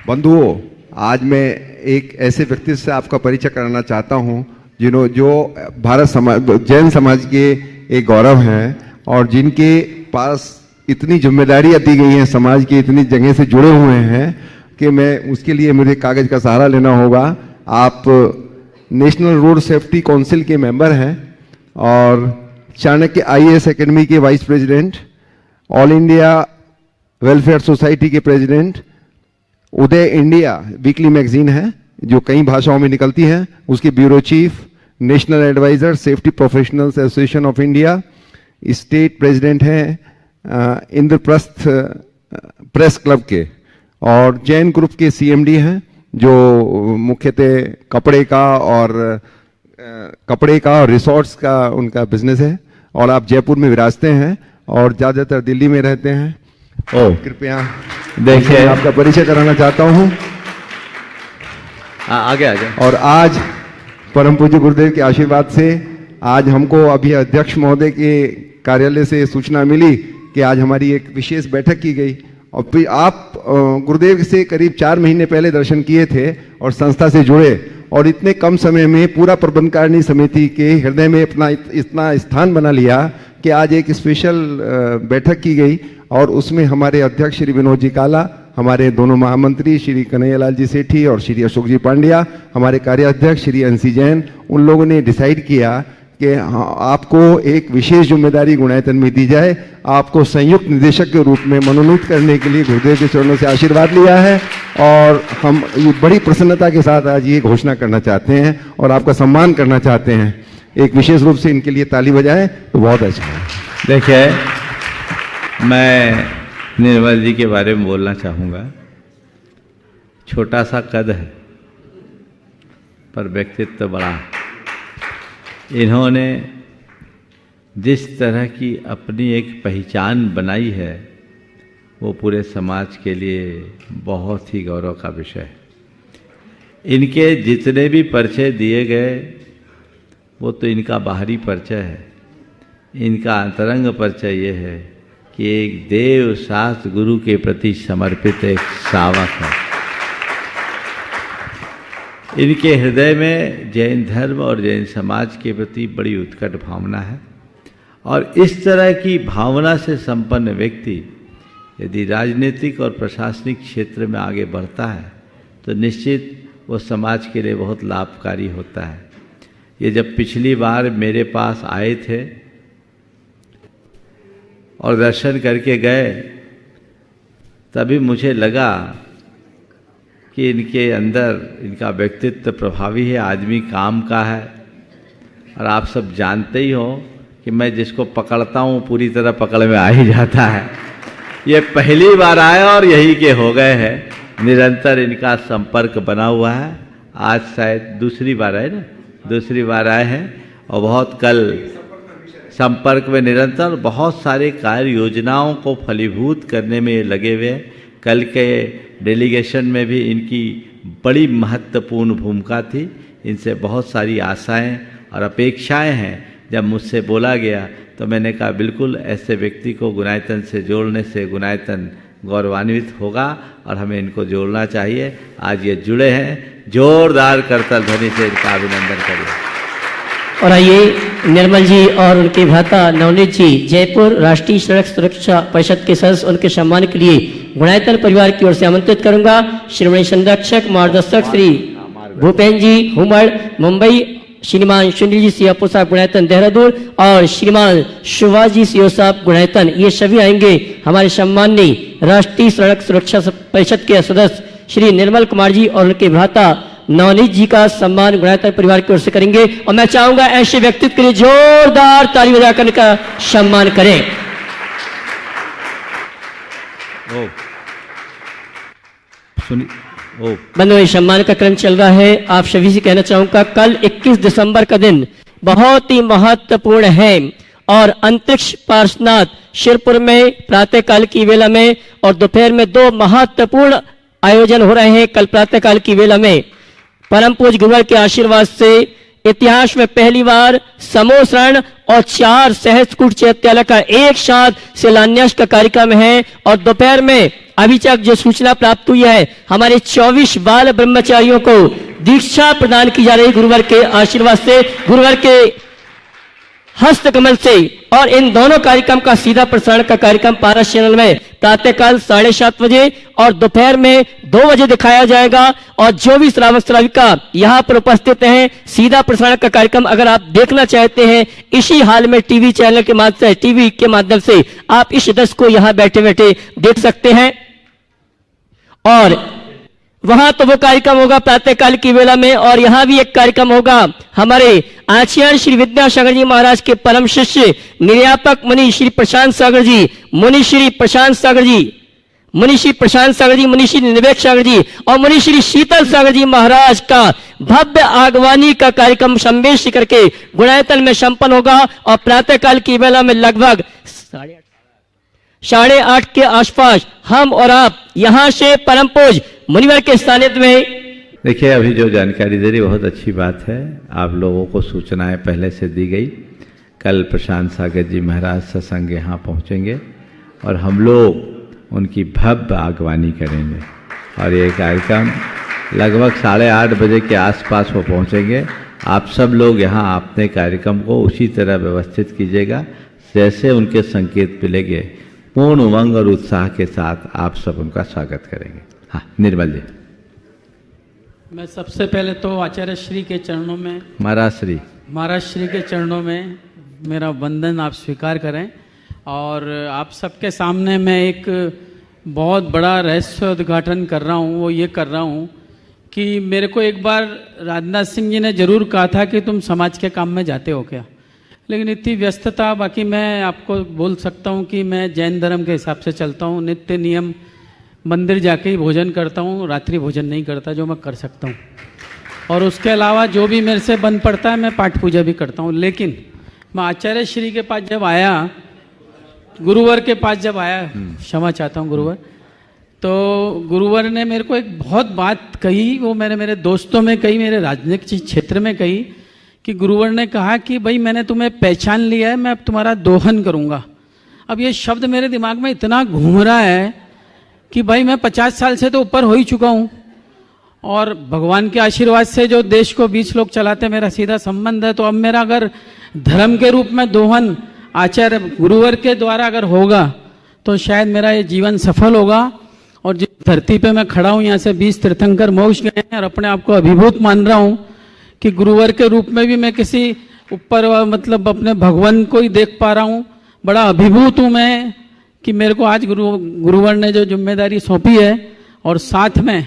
बंधुओं, आज मैं एक ऐसे व्यक्ति से आपका परिचय कराना चाहता हूं जो भारत समाज, जैन समाज के एक गौरव हैं और जिनके पास इतनी जिम्मेदारियां दी गई हैं, समाज की इतनी जगह से जुड़े हुए हैं कि मैं उसके लिए मुझे कागज का सहारा लेना होगा। आप नेशनल रोड सेफ्टी काउंसिल के मेंबर हैं और चाणक्य IAS एकेडमी के vice president, all India welfare society के president, Uday India weekly magazine है जो कई भाषाओं में निकलती है, उसके bureau chief, national adviser safety professionals association of India, state president हैं इंद्रप्रस्थ प्रेस क्लब के, और जैन ग्रुप के CMD हैं जो मुख्यतः कपड़े का और रिसोर्ट्स का उनका बिजनेस है। और आप जयपुर में विराजते हैं और ज़्यादातर दिल्ली में रहते हैं। कृपया देखिए, आपका परिचय कराना चाहता हूँ। आगे आगे। और आज परम पूज्य गुरुदेव के आशीर्वाद से आज हमको अभी अध्यक्ष महोदय के कार्यालय से सूचना मिली कि आज हमारी एक विशेष बैठक की गई। और फिर आप गुरुदेव से करीब 4 महीने पहले दर्शन किए थे और संस्था से जुड़े, और इतने कम समय में पूरा प्रबंधकारिणी समिति के हृदय में अपना इतना स्थान बना लिया कि आज एक स्पेशल बैठक की गई और उसमें हमारे अध्यक्ष श्री विनोद जी काला, हमारे दोनों महामंत्री श्री कन्हैयालाल जी सेठी और श्री अशोक जी पांड्या, हमारे कार्याध्यक्ष श्री NC जैन, उन लोगों ने डिसाइड किया कि आपको एक विशेष जिम्मेदारी गुणायतन में दी जाए। आपको संयुक्त निदेशक के रूप में मनोनीत करने के लिए गुरुदेव के चरणों से आशीर्वाद लिया है और हम ये बड़ी प्रसन्नता के साथ आज ये घोषणा करना चाहते हैं और आपका सम्मान करना चाहते हैं। एक विशेष रूप से इनके लिए ताली बजाएं तो बहुत अच्छा है। देखिए, मैं निर्मल जी के बारे में बोलना चाहूँगा। छोटा सा कद है पर व्यक्तित्व बड़ा है। इन्होंने जिस तरह की अपनी एक पहचान बनाई है वो पूरे समाज के लिए बहुत ही गौरव का विषय है। इनके जितने भी परिचय दिए गए वो तो इनका बाहरी परिचय है। इनका अंतरंग परिचय ये है कि एक देव शास्त्र गुरु के प्रति समर्पित एक सावक है। इनके हृदय में जैन धर्म और जैन समाज के प्रति बड़ी उत्कट भावना है और इस तरह की भावना से संपन्न व्यक्ति यदि राजनीतिक और प्रशासनिक क्षेत्र में आगे बढ़ता है तो निश्चित वो समाज के लिए बहुत लाभकारी होता है। ये जब पिछली बार मेरे पास आए थे और दर्शन करके गए तभी मुझे लगा कि इनके अंदर इनका व्यक्तित्व प्रभावी है, आदमी काम का है। और आप सब जानते ही हो कि मैं जिसको पकड़ता हूँ पूरी तरह पकड़ में आ ही जाता है। ये पहली बार आए और यही के हो गए हैं। निरंतर इनका संपर्क बना हुआ है। आज शायद दूसरी बार आए ना, दूसरी बार आए हैं और बहुत कल संपर्क में निरंतर बहुत सारे कार्य योजनाओं को फलीभूत करने में लगे हुए। कल के डेलीगेशन में भी इनकी बड़ी महत्वपूर्ण भूमिका थी। इनसे बहुत सारी आशाएं और अपेक्षाएं हैं जब मुझसे बोला गया तो मैंने कहा बिल्कुल ऐसे व्यक्ति को गुणायतन से जोड़ने से गुणायतन गौरवान्वित होगा और हमें इनको जोड़ना चाहिए। आज ये जुड़े हैं, जोरदार करतल ध्वनि से इनका अभिनंदन करिए। और आइए निर्मल जी और उनके भ्राता नवनीत जी जयपुर राष्ट्रीय सड़क सुरक्षा परिषद के सदस्य, उनके सम्मान के लिए गुणायतन परिवार की ओर से आमंत्रित करूंगा। श्रीमणी संरक्षक मार्गदर्शक श्री भूपेन जी हुमड़ मुंबई, श्रीमान सुनील जी सीओ साहब गुणायतन देहरादून और श्रीमान सुभाष जी सीओ साहब गुणायतन, ये सभी आएंगे। हमारे सम्माननीय राष्ट्रीय सड़क सुरक्षा परिषद के सदस्य श्री निर्मल कुमार जी और उनके भ्राता नवनीत जी का सम्मान गुणायतन परिवार की ओर से करेंगे। और मैं चाहूंगा ऐसे व्यक्तित्व के लिए जोरदार ताली बजाकर इनका सम्मान करें। बंधुओं, सम्मान का क्रम चल रहा है। आप सभी से कहना चाहूंगा कल 21 दिसंबर का दिन बहुत ही महत्वपूर्ण है और अंतरिक्ष पार्श्वनाथ शिरपुर में प्रातःकाल की वेला में और दोपहर में 2 महत्वपूर्ण आयोजन हो रहे हैं। कल प्रातःकाल की वेला में परम पूज्य गुरुवर के आशीर्वाद से इतिहास में पहली बार समूह शरण और 4 सहस्त्रकूट चैत्यालय का एक साथ शिलान्यास का कार्यक्रम है। और दोपहर में अभी तक जो सूचना प्राप्त हुई है, हमारे 24 बाल ब्रह्मचारियों को दीक्षा प्रदान की जा रही है गुरुवर के आशीर्वाद से, गुरुवर के हस्त कमल से। और इन दोनों कार्यक्रम का सीधा प्रसारण का कार्यक्रम पारस चैनल में प्रातःकाल 7:30 बजे और दोपहर में 2 बजे दिखाया जाएगा। और जो भी श्रावक श्राविका यहाँ पर उपस्थित हैं, सीधा प्रसारण का कार्यक्रम अगर आप देखना चाहते हैं इसी हाल में टीवी चैनल के माध्यम से, टीवी के माध्यम से आप इस दृश्य को यहाँ बैठे बैठे देख सकते हैं। और वहां तो वो कार्यक्रम होगा प्रातःकाल की वेला में, और यहां भी एक कार्यक्रम होगा। हमारे आचार्य श्री विद्यासागर जी महाराज के परम शिष्य निर्यापक मुनि श्री प्रशांत सागर जी, मुनि श्री प्रशांत सागर जी, मुनि श्री प्रशांत सागर जी, मुनि श्री निवेक सागर जी और मुनि श्री शीतल सागर जी महाराज का भव्य आगवानी का कार्यक्रम सम्मेलन करके गुणायतन में संपन्न होगा। और प्रातःकाल की वेला में लगभग 8:30 के आसपास हम और आप यहां से परम पूज्य मुनिवर के सानिध्य में। देखिए, अभी जो जानकारी दे रही बहुत अच्छी बात है। आप लोगों को सूचनाएं पहले से दी गई। कल प्रशांत सागर जी महाराज सत्संग यहाँ पहुँचेंगे और हम लोग उनकी भव्य आगवानी करेंगे। और ये कार्यक्रम लगभग 8:30 बजे के आसपास वो पहुँचेंगे। आप सब लोग यहाँ अपने कार्यक्रम को उसी तरह व्यवस्थित कीजिएगा जैसे उनके संकेत मिलेंगे। पूर्ण उमंग और उत्साह के साथ आप सब उनका स्वागत करेंगे। हाँ, निर्मल जी। मैं सबसे पहले तो आचार्य श्री के चरणों में, महाराज श्री के चरणों में मेरा वंदन आप स्वीकार करें। और आप सबके सामने मैं एक बहुत बड़ा रहस्य उद्घाटन कर रहा हूँ। वो ये कर रहा हूँ कि मेरे को एक बार राजनाथ सिंह जी ने जरूर कहा था कि तुम समाज के काम में जाते हो क्या, लेकिन इतनी व्यस्तता। बाकी मैं आपको बोल सकता हूँ कि मैं जैन धर्म के हिसाब से चलता हूँ, नित्य नियम मंदिर जाके ही भोजन करता हूँ, रात्रि भोजन नहीं करता, जो मैं कर सकता हूँ। और उसके अलावा जो भी मेरे से बन पड़ता है मैं पाठ पूजा भी करता हूँ। लेकिन मैं आचार्य श्री के पास जब आया, गुरुवर के पास जब आया, क्षमा चाहता हूँ गुरुवर, तो गुरुवर ने मेरे को एक बहुत बात कही। वो मैंने मेरे दोस्तों में कही, मेरे राजनीतिक क्षेत्र में कही कि गुरुवर ने कहा कि भाई मैंने तुम्हें पहचान लिया है, मैं अब तुम्हारा दोहन करूँगा। अब ये शब्द मेरे दिमाग में इतना घूम रहा है कि भाई मैं 50 साल से तो ऊपर हो ही चुका हूँ और भगवान के आशीर्वाद से जो देश को 20 लोग चलाते मेरा सीधा संबंध है। तो अब मेरा अगर धर्म के रूप में दोहन आचार्य गुरुवर के द्वारा अगर होगा तो शायद मेरा ये जीवन सफल होगा। और जिस धरती पे मैं खड़ा हूँ, यहाँ से 20 तीर्थंकर मोक्ष गए हैं और अपने आप को अभिभूत मान रहा हूँ कि गुरुवर के रूप में भी मैं किसी ऊपर मतलब अपने भगवान को ही देख पा रहा हूँ। बड़ा अभिभूत हूँ मैं कि मेरे को आज गुरुवर ने जो जिम्मेदारी सौंपी है, और साथ में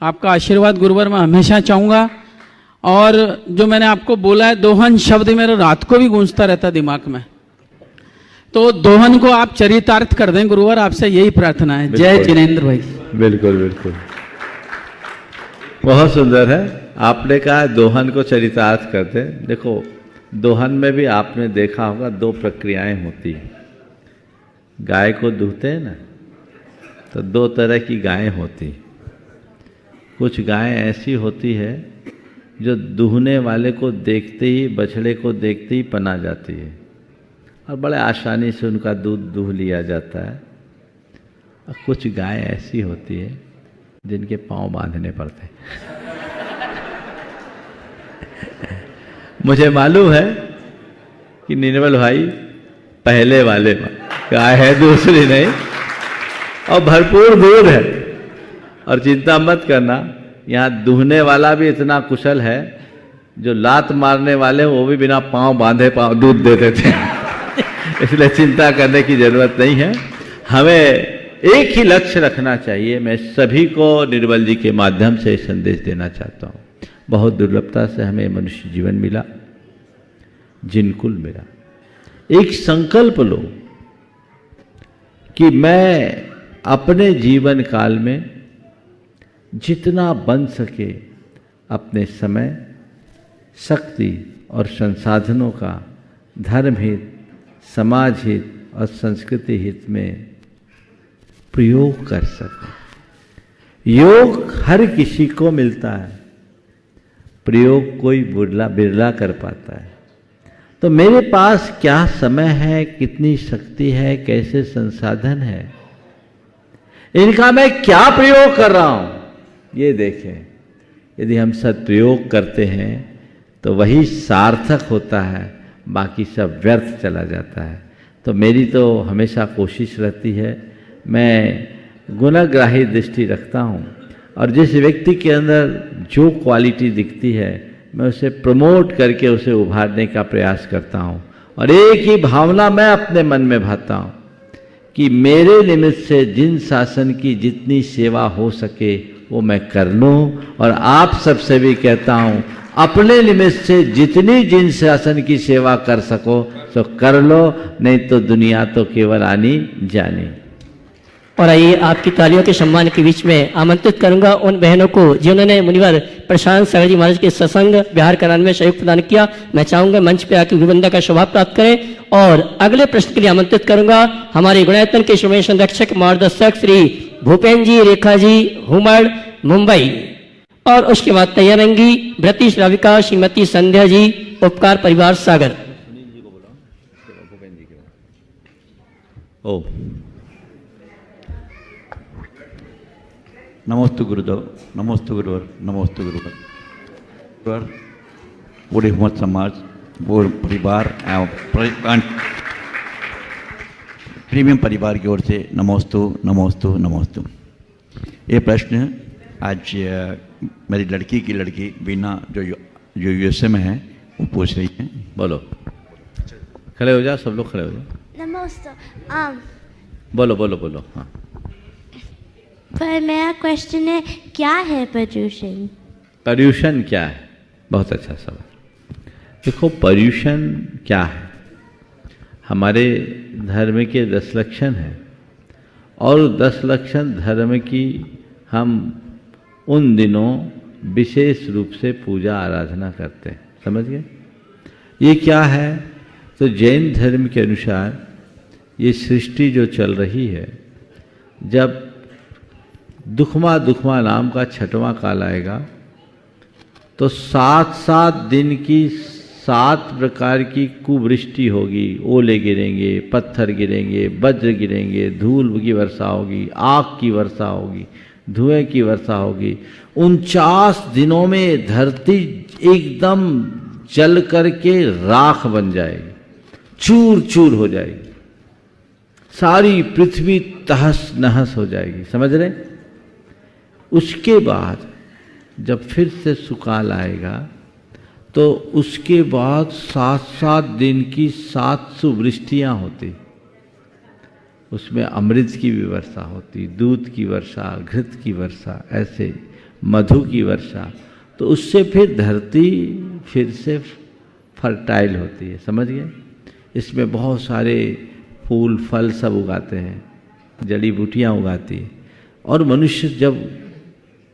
आपका आशीर्वाद गुरुवर मैं हमेशा चाहूँगा। और जो मैंने आपको बोला है दोहन शब्द मेरे रात को भी गूंजता रहता दिमाग में, तो दोहन को आप चरितार्थ कर दें गुरुवर, आपसे यही प्रार्थना है। जय जिनेंद्र भाई। बिल्कुल बिल्कुल, बहुत सुंदर है। आपने कहा दोहन को चरितार्थ कर दें। देखो, दोहन में भी आपने देखा होगा 2 प्रक्रियाएं होती हैं। गाय को दूहते हैं ना, तो 2 तरह की गायें होती। कुछ गायें ऐसी होती है जो दूहने वाले को देखते ही, बछड़े को देखते ही पना जाती है और बड़े आसानी से उनका दूध दूह लिया जाता है। और कुछ गाय ऐसी होती है जिनके पांव बांधने पड़ते हैं। मुझे मालूम है कि निर्मल भाई पहले वाले गाय है, दूसरी नहीं, और भरपूर दूध है। और चिंता मत करना, यहाँ दूहने वाला भी इतना कुशल है, जो लात मारने वाले हैं वो भी बिना पांव बांधे पांव दूध दे देते हैं। इसलिए चिंता करने की जरूरत नहीं है। हमें एक ही लक्ष्य रखना चाहिए। मैं सभी को निर्मल जी के माध्यम से संदेश देना चाहता हूँ। बहुत दुर्लभता से हमें मनुष्य जीवन मिला, जिनकुल मिला। एक संकल्प लो कि मैं अपने जीवन काल में जितना बन सके अपने समय, शक्ति और संसाधनों का धर्म हित, समाज हित और संस्कृति हित में प्रयोग कर सके। योग हर किसी को मिलता है, प्रयोग कोई बिरला कर पाता है। तो मेरे पास क्या समय है, कितनी शक्ति है, कैसे संसाधन है, इनका मैं क्या प्रयोग कर रहा हूं, ये देखें। यदि हम सदप्रयोग करते हैं तो वही सार्थक होता है, बाकी सब व्यर्थ चला जाता है। तो मेरी तो हमेशा कोशिश रहती है, मैं गुणग्राही दृष्टि रखता हूँ और जिस व्यक्ति के अंदर जो क्वालिटी दिखती है मैं उसे प्रमोट करके उसे उभारने का प्रयास करता हूँ। और एक ही भावना मैं अपने मन में भाता हूँ कि मेरे निमित्त से जिन शासन की जितनी सेवा हो सके वो मैं कर लूँ। और आप सबसे भी कहता हूँ, अपने निमित्त से जितनी जिन शासन की सेवा कर सको तो कर लो, नहीं तो दुनिया तो केवल आनी जानी। और आइए आपकी तालियों के सम्मान के बीच में आमंत्रित करूंगा उन बहनों को जिन्होंने मुनिवर प्रशांत सागर जी महाराज के सत्संग बिहार कराने में सहयोग प्रदान किया। मैं चाहूंगा मंच पे आकर गुरुवंदना का शोभा प्राप्त करें। और अगले प्रश्न के लिए आमंत्रित करूंगा हमारे गुणायतन के श्रोमणी संरक्षक मार्गदर्शक श्री भूपेन जी रेखा जी हुमड़ मुंबई। और उसके बाद तैयार रहेंगी व्रती श्राविका श्रीमती संध्या जी उपकार परिवार सागर। ओ नमोस्तु गुरुदेव, नमोस्तु गुरुवर, नमोस्तु गुरुवर। पूरे हिम्मत समाज, वो परिवार एवं प्रीमियम परिवार की ओर से नमोस्तु नमोस्तु नमोस्तु। ये प्रश्न आज मेरी लड़की की लड़की बीना जो यूएसए में है वो पूछ रही है। बोलो, खड़े हो जाओ, सब लोग खड़े हो जाओ। नमस्ते। बोलो बोलो बोलो। हाँ, पर मेरा क्वेश्चन है, क्या है पर्यूषण? पर्यूषण क्या है? बहुत अच्छा सवाल। देखो, पर्यूषण क्या है? हमारे धर्म के 10 लक्षण हैं और 10 लक्षण धर्म की हम उन दिनों विशेष रूप से पूजा आराधना करते हैं। समझ गए? ये क्या है? तो जैन धर्म के अनुसार ये सृष्टि जो चल रही है, जब दुखमा नाम का 6वां काल आएगा तो 7 दिन की 7 प्रकार की कुवृष्टि होगी। ओले गिरेंगे, पत्थर गिरेंगे, वज्र गिरेंगे, धूल की वर्षा होगी, आग की वर्षा होगी, धुएं की वर्षा होगी। 49 दिनों में धरती एकदम जल करके राख बन जाएगी, चूर चूर हो जाएगी, सारी पृथ्वी तहस नहस हो जाएगी। समझ रहे? उसके बाद जब फिर से सुकाल आएगा तो उसके बाद 7 दिन की 700 वृष्टियाँ होती। उसमें अमृत की भी वर्षा होती, दूध की वर्षा, घृत की वर्षा, ऐसे मधु की वर्षा। तो उससे फिर धरती फिर से फर्टाइल होती है। समझ गए? इसमें बहुत सारे फूल फल सब उगाते हैं, जड़ी बूटियाँ उगाती है। और मनुष्य जब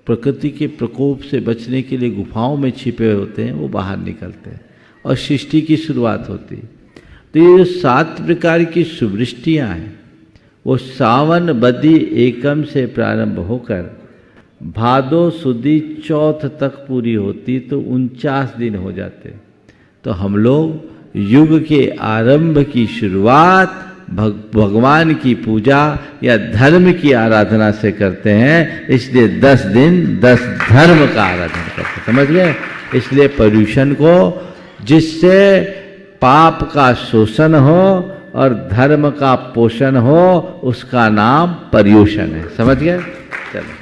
प्रकृति के प्रकोप से बचने के लिए गुफाओं में छिपे होते हैं, वो बाहर निकलते हैं और सृष्टि की शुरुआत होती है। तो ये जो 7 प्रकार की सुवृष्टियाँ हैं वो सावन बदी एकम से प्रारंभ होकर भादो सुदी चौथ तक पूरी होती तो 49 दिन हो जाते। तो हम लोग युग के आरंभ की शुरुआत भगवान की पूजा या धर्म की आराधना से करते हैं, इसलिए 10 दिन 10 धर्म का आराधना करते हैं, समझ गए। इसलिए पर्यूषण को, जिससे पाप का शोषण हो और धर्म का पोषण हो, उसका नाम पर्यूषण है, समझ गए। चलो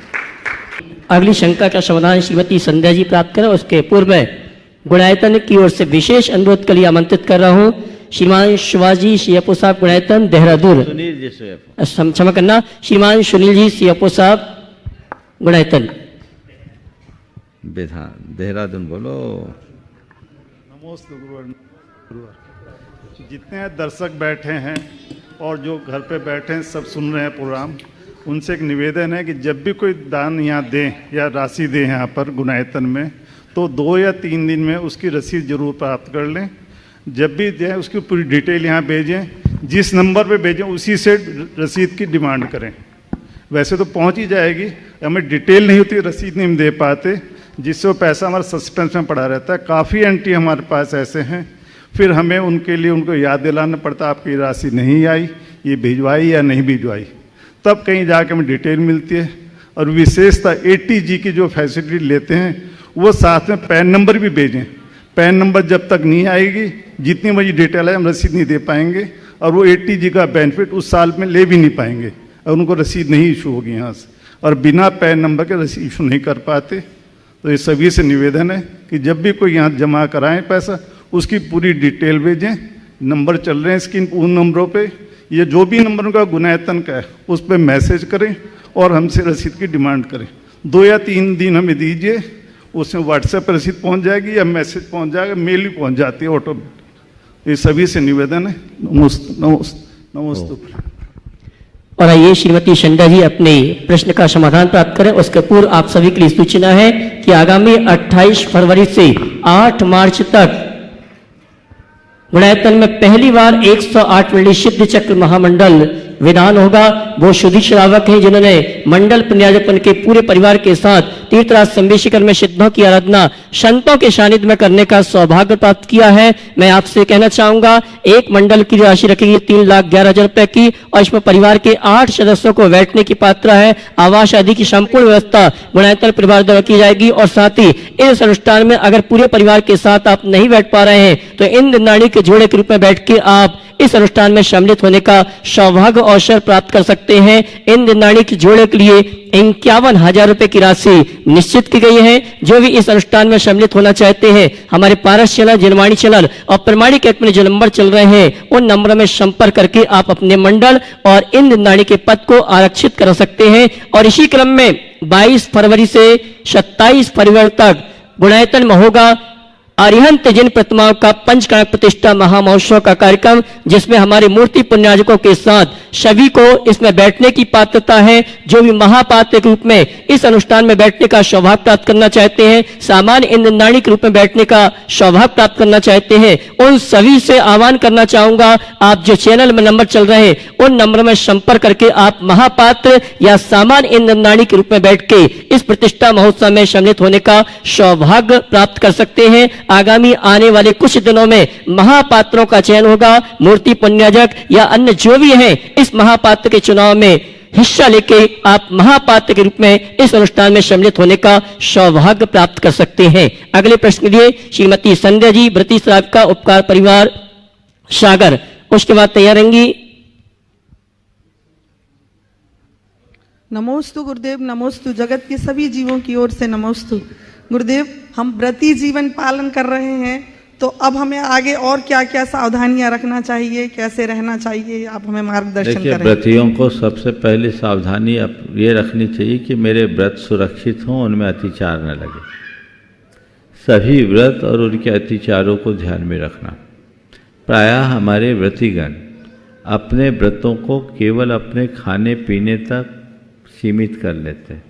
अगली शंका का समाधान श्रीमती संध्या जी प्राप्त करें। उसके पूर्व में गुणायतन की ओर से विशेष अनुरोध के लिए आमंत्रित कर रहा हूं श्रीमान शिवाजी सियापो साहब गुणायतन देहरादून। सुनील जी से क्षमा करना, श्रीमान सुनील जी सियापो साहब गुणायतन विधान देहरादून। बोलो। नमोस्तु गुरुवर। जितने दर्शक बैठे हैं और जो घर पे बैठे हैं सब सुन रहे हैं प्रोग्राम, उनसे एक निवेदन है कि जब भी कोई दान यहाँ दें या राशि दें यहाँ पर गुणायतन में, तो 2 या 3 दिन में उसकी रसीद जरूर प्राप्त कर लें। जब भी दें उसकी पूरी डिटेल यहाँ भेजें, जिस नंबर पे भेजें उसी से रसीद की डिमांड करें। वैसे तो पहुँच ही जाएगी, हमें डिटेल नहीं होती, रसीद नहीं दे पाते, जिससे वो पैसा हमारा सस्पेंस में पड़ा रहता है। काफ़ी एंट्री हमारे पास ऐसे हैं, फिर हमें उनके लिए उनको याद दिलाना पड़ता, आपकी राशि नहीं आई, ये भिजवाई या नहीं भिजवाई, तब कहीं जाके हमें डिटेल मिलती है। और विशेषता ATG की जो फैसिलिटी लेते हैं, वो साथ में पैन नंबर भी भेजें। पैन नंबर जब तक नहीं आएगी, जितनी बड़ी डिटेल है, हम रसीद नहीं दे पाएंगे, और वो ATG का बेनिफिट उस साल में ले भी नहीं पाएंगे, और उनको रसीद नहीं इशू होगी यहाँ से, और बिना पैन नंबर के रसीद इशू नहीं कर पाते। तो ये सभी से निवेदन है कि जब भी कोई यहाँ जमा कराएं पैसा, उसकी पूरी डिटेल भेजें। नंबर चल रहे हैं स्क्रीन, उन नंबरों पे, ये जो भी नंबर उनका गुणायतन का है उस पर मैसेज करें और हमसे रसीद की डिमांड करें। 2 या 3 दिन हमें दीजिए, उसमें व्हाट्सएप पर रसीद पहुंच जाएगी या मैसेज पहुंच जाएगा, मेल भी पहुंच जाती है ऑटोमेटिक। ये सभी से निवेदन है। नमस्ते। और आइए श्रीमती संध्या जी अपने प्रश्न का समाधान प्राप्त करें। उसके पूर्व आप सभी के लिए सूचना है कि आगामी 28 फरवरी से 8 मार्च तक गुणायतन में पहली बार 108 वें सिद्ध चक्र महामंडल विधान होगा। वो शुद्धि श्रावक हैं जिन्होंने मंडल पुण्यार्पण के पूरे परिवार के साथ तीर्थराज संबेशीकर में सिद्धों की आराधना संतों के सानिध्य में करने का सौभाग्य प्राप्त किया है। मैं आपसे कहना चाहूंगा, एक मंडल की राशि रखेगी 3,11,000 रुपए की, और इसमें परिवार के 8 सदस्यों को बैठने की पात्र है। आवास आदि की संपूर्ण व्यवस्था गुणायतन परिवार द्वारा की जाएगी। और साथ ही इस अनुष्ठान में अगर पूरे परिवार के साथ आप नहीं बैठ पा रहे हैं, तो इंद्र नाड़ी के जोड़े के रूप में बैठ के आप इस अनुष्ठान में सम्मिलित होने का सौभाग्य अवसर प्राप्त कर सकते हैं। इंद्र नाड़ी के जोड़े के लिए 51,000 रुपए की राशि निश्चित की गई है। जो भी इस अनुष्ठान में सम्मिलित होना चाहते हैं, हमारे पारस चैनल, जनवाणी चैनल और प्रमाणिक ऐप में जो नंबर चल रहे हैं, उन नंबरों में संपर्क करके आप अपने मंडल और इंद्र नाड़ी के पद को आरक्षित कर सकते हैं। और इसी क्रम में 22 फरवरी से 27 फरवरी तक गुणायतन में होगा अरिहंत जिन प्रतिमाओं का पंचकाव्य प्रतिष्ठा महामहोत्सव का कार्यक्रम, जिसमें हमारे मूर्ति पुण्यार्चकों के साथ सभी को इसमें बैठने की पात्रता है। जो भी महापात्र के रूप में इस अनुष्ठान में बैठने का सौभाग्य प्राप्त करना चाहते हैं, सामान्य इंद्र नाड़ी के रूप में बैठने का सौभाग्य प्राप्त करना चाहते हैं, उन सभी से आह्वान करना चाहूंगा, आप जो चैनल में नंबर चल रहे हैं, उन नंबरों में संपर्क करके आप महापात्र या सामान्य इंद्र नाड़ी के रूप में बैठ के इस प्रतिष्ठा महोत्सव में सम्मिलित होने का सौभाग्य प्राप्त कर सकते हैं। आगामी आने वाले कुछ दिनों में महापात्रों का चयन होगा। मूर्ति पुण्यार्चक या अन्य जो भी हैं, इस महापात्र के चुनाव में हिस्सा लेके आप महापात्र के रूप में इस अनुष्ठान में सम्मिलित होने का सौभाग्य प्राप्त कर सकते हैं। अगले प्रश्न के लिए श्रीमती संध्या जी, व्रती श्रावक का उपकार परिवार सागर, उसके बाद तैयार रहेंगी। नमोस्तु गुरुदेव, नमोस्तु जगत के सभी जीवों की ओर से नमोस्तु गुरुदेव। हम व्रती जीवन पालन कर रहे हैं, तो अब हमें आगे और क्या क्या सावधानियां रखना चाहिए, कैसे रहना चाहिए, आप हमें मार्गदर्शन करें। व्रतियों को सबसे पहले सावधानी ये रखनी चाहिए कि मेरे व्रत सुरक्षित हों, उनमें अतिचार न लगे। सभी व्रत और उनके अतिचारों को ध्यान में रखना। प्रायः हमारे व्रतीगण अपने व्रतों को केवल अपने खाने पीने तक सीमित कर लेते हैं।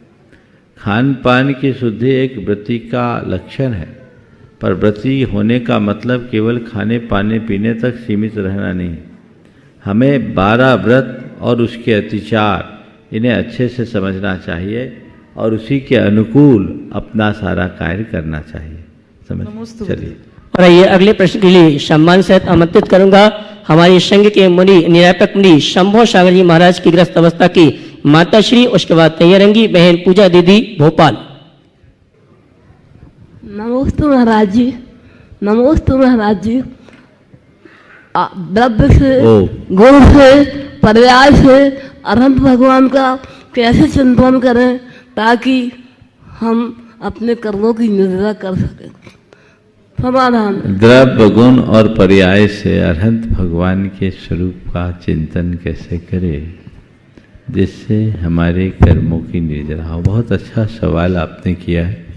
खान पान की शुद्धि एक व्रती का लक्षण है, पर व्रती होने का मतलब केवल खाने पाने पीने तक सीमित रहना नहीं। हमें 12 व्रत और उसके अतिचार, इन्हें अच्छे से समझना चाहिए। और उसी के अनुकूल अपना सारा कार्य करना चाहिए। समझ चलिए। और आइए अगले प्रश्न के लिए सम्मान सहित आमंत्रित करूंगा हमारे संघ के मुनि निरापक मुनि शंभो सागर जी महाराज की ग्रस्त अवस्था की माता श्री, उसके बाद तैयारंगी बहन पूजा दीदी भोपाल। नमोस्तु महाराज जी, नमोस्तु महाराज जी। द्रव्य से, गुण से, पर्याय से अनंत भगवान का कैसे चिंतन करें ताकि हम अपने कर्मों की निंदा कर सकें? समाधान। द्रव्य, गुण और पर्याय से अरहंत भगवान के स्वरूप का चिंतन कैसे करें जिससे हमारे कर्मों की निर्जरा हो। बहुत अच्छा सवाल आपने किया है।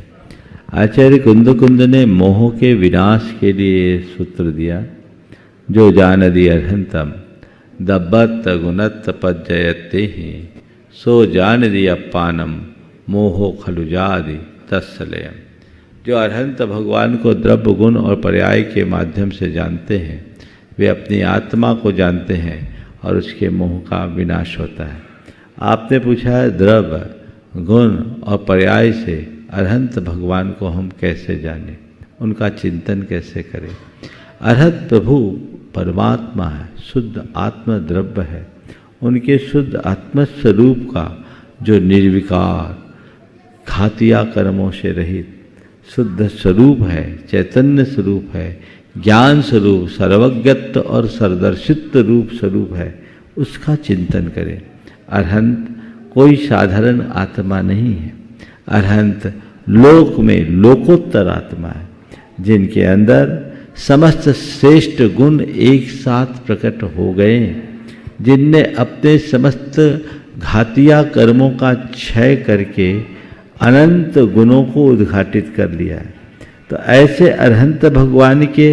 आचार्य कुंद ने मोह के विनाश के लिए सूत्र दिया, जो जानदि अरहंतम दब्बत गुणत पज्जयते ही सो जानदि अपानम मोहो खलुजादि तत्सलयम। जो अरहंत भगवान को द्रव्य, गुण और पर्याय के माध्यम से जानते हैं वे अपनी आत्मा को जानते हैं और उसके मोह का विनाश होता है। आपने पूछा है द्रव्य, गुण और पर्याय से अरहंत भगवान को हम कैसे जानें, उनका चिंतन कैसे करें। अरहंत प्रभु परमात्मा है, शुद्ध आत्म द्रव्य है। उनके शुद्ध आत्मस्वरूप का जो निर्विकार, घातिया कर्मों से रहित शुद्ध स्वरूप है, चैतन्य स्वरूप है, ज्ञान स्वरूप, सर्वज्ञत्व और सर्वदर्शित्व रूप स्वरूप है, उसका चिंतन करें। अरहंत कोई साधारण आत्मा नहीं है। अरहंत लोक में लोकोत्तर आत्मा है, जिनके अंदर समस्त श्रेष्ठ गुण एक साथ प्रकट हो गए, जिनने अपने समस्त घातिया कर्मों का क्षय करके अनंत गुणों को उद्घाटित कर लिया है। तो ऐसे अरहंत भगवान के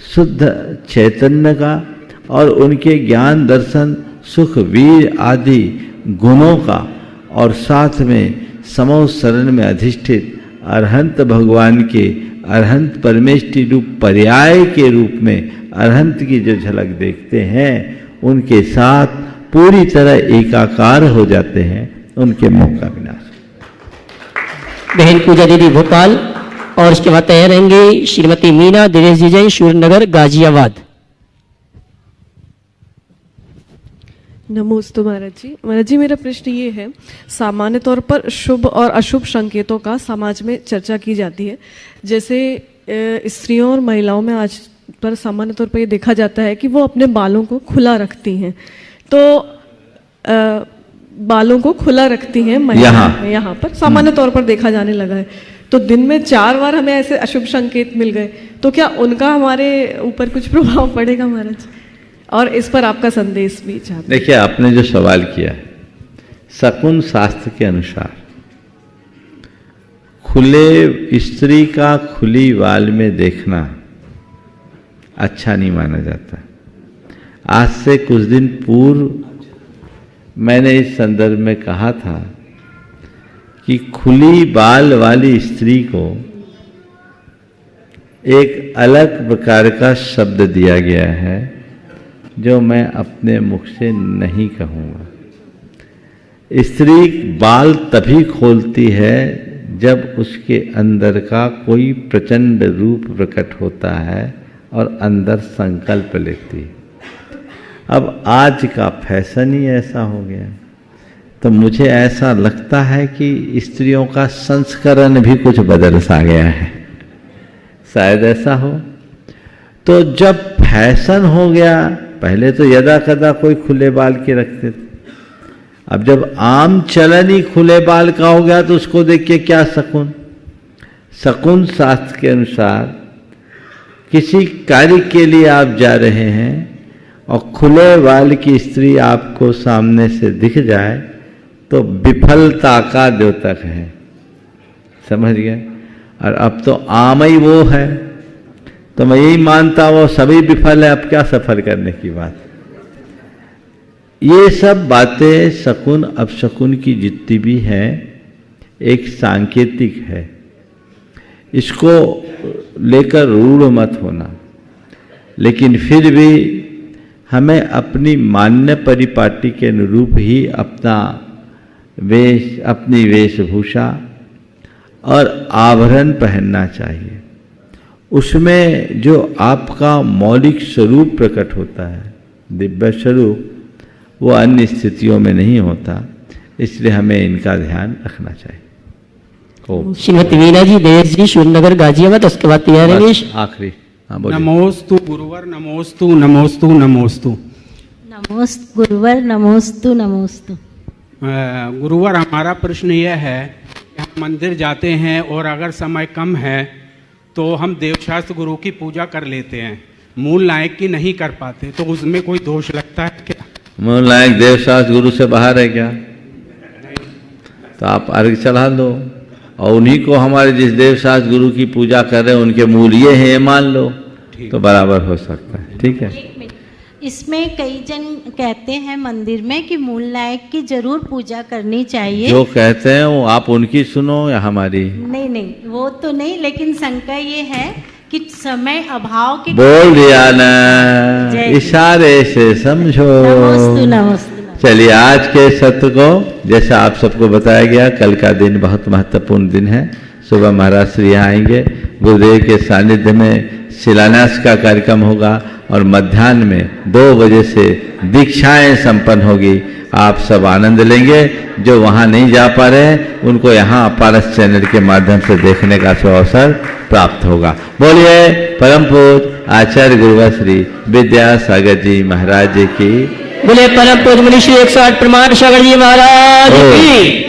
शुद्ध चैतन्य का और उनके ज्ञान, दर्शन, सुख, वीर आदि गुणों का और साथ में समो शरण में अधिष्ठित अरहंत भगवान के अरहंत परमेष्टि रूप पर्याय के रूप में अरहंत की जो झलक देखते हैं, उनके साथ पूरी तरह एकाकार हो जाते हैं, उनके मोह का विनाश। बहन पूजा दीदी भोपाल और इसके बाद तैयार रहेंगे श्रीमती मीना दिनेश जी जैन सूर्यनगर गाजियाबाद। नमोस्तु महाराज जी। महाराज जी, मेरा प्रश्न ये है, सामान्य तौर पर शुभ और अशुभ संकेतों का समाज में चर्चा की जाती है। जैसे स्त्रियों और महिलाओं में आज पर सामान्य तौर पर ये देखा जाता है कि वो अपने बालों को खुला रखती हैं। तो बालों को खुला रखती हैं यहाँ पर सामान्य तौर पर देखा जाने लगा है। तो दिन में 4 बार हमें ऐसे अशुभ संकेत मिल गए, तो क्या उनका हमारे ऊपर कुछ प्रभाव पड़ेगा महाराज? और इस पर आपका संदेश भी चाहते। देखिए, आपने जो सवाल किया है, शकुन शास्त्र के अनुसार खुले स्त्री का खुली बाल में देखना अच्छा नहीं माना जाता। आज से कुछ दिन पूर्व मैंने इस संदर्भ में कहा था कि खुली बाल वाली स्त्री को एक अलग प्रकार का शब्द दिया गया है, जो मैं अपने मुख से नहीं कहूँगा। स्त्री बाल तभी खोलती है जब उसके अंदर का कोई प्रचंड रूप प्रकट होता है और अंदर संकल्प लेती है। अब आज का फैशन ही ऐसा हो गया, तो मुझे ऐसा लगता है कि स्त्रियों का संस्करण भी कुछ बदल सा गया है, शायद ऐसा हो। तो जब फैशन हो गया, पहले तो यदा कदा कोई खुले बाल के रखते थे, अब जब आम चलन ही खुले बाल का हो गया तो उसको देख के क्या शकुन। शकुन शास्त्र के अनुसार किसी कार्य के लिए आप जा रहे हैं और खुले बाल की स्त्री आपको सामने से दिख जाए तो विफलता का द्योतक है, समझ गए। और अब तो आम ही वो है, तो मैं यही मानता वो सभी विफल है, अब क्या सफल करने की बात। ये सब बातें शकुन अपशकुन की जितनी भी हैं एक सांकेतिक है, इसको लेकर रूढ़ मत होना। लेकिन फिर भी हमें अपनी मान्य परिपाटी के अनुरूप ही अपना अपनी वेशभूषा और आभरण पहनना चाहिए। उसमें जो आपका मौलिक स्वरूप प्रकट होता है, दिव्य स्वरूप, वो अन्य स्थितियों में नहीं होता, इसलिए हमें इनका ध्यान रखना चाहिए। श्रीमती वीणा जी, देश जी, शिवनगर गाजियाबाद, उसके बाद प्रिया रमेश, आखिरी। हाँ, बोलिए। नमोस्तु गुरुवर, नमोस्तु नमोस्तु नमोस्तु। नमोस्तु गुरुवर, नमोस्तु नमोस्तु। गुरुवर, हमारा प्रश्न यह है कि हम मंदिर जाते हैं और अगर समय कम है तो हम देवशास्त्र गुरु की पूजा कर लेते हैं, मूल नायक की नहीं कर पाते, तो उसमें कोई दोष लगता है क्या? मूल नायक देवशास्त्र गुरु से बाहर है क्या? तो आप अर्घ चढ़ा दो और उन्हीं को हमारे जिस देवशास्त्र गुरु की पूजा कर रहे हैं उनके मूल ये हैं, मान लो, तो बराबर हो सकता है। ठीक है। इसमें कई जन कहते हैं मंदिर में कि मूल नायक की जरूर पूजा करनी चाहिए। जो कहते हैं वो आप उनकी सुनो या हमारी? नहीं नहीं, वो तो नहीं, लेकिन शंका ये है कि समय अभाव के बोल दिया ना, इशारे से समझो। नमोस्तु नमोस्तु। चलिए, आज के सत्र को जैसा आप सबको बताया गया, कल का दिन बहुत महत्वपूर्ण दिन है। सुबह महाराज श्री यहाँ आएंगे, गुरुदेव के सानिध्य में शिलान्यास का कार्यक्रम होगा और मध्याह्न में 2 बजे से दीक्षाएं संपन्न होगी। आप सब आनंद लेंगे। जो वहाँ नहीं जा पा रहे हैं उनको यहाँ पारस चैनल के माध्यम से देखने का अवसर प्राप्त होगा। बोलिए परम पूज्य आचार्य गुरुवर श्री विद्यासागर जी महाराज जी की। बोले परम पूज्य मुनि श्री 108 प्रमाण सागर जी महाराज की।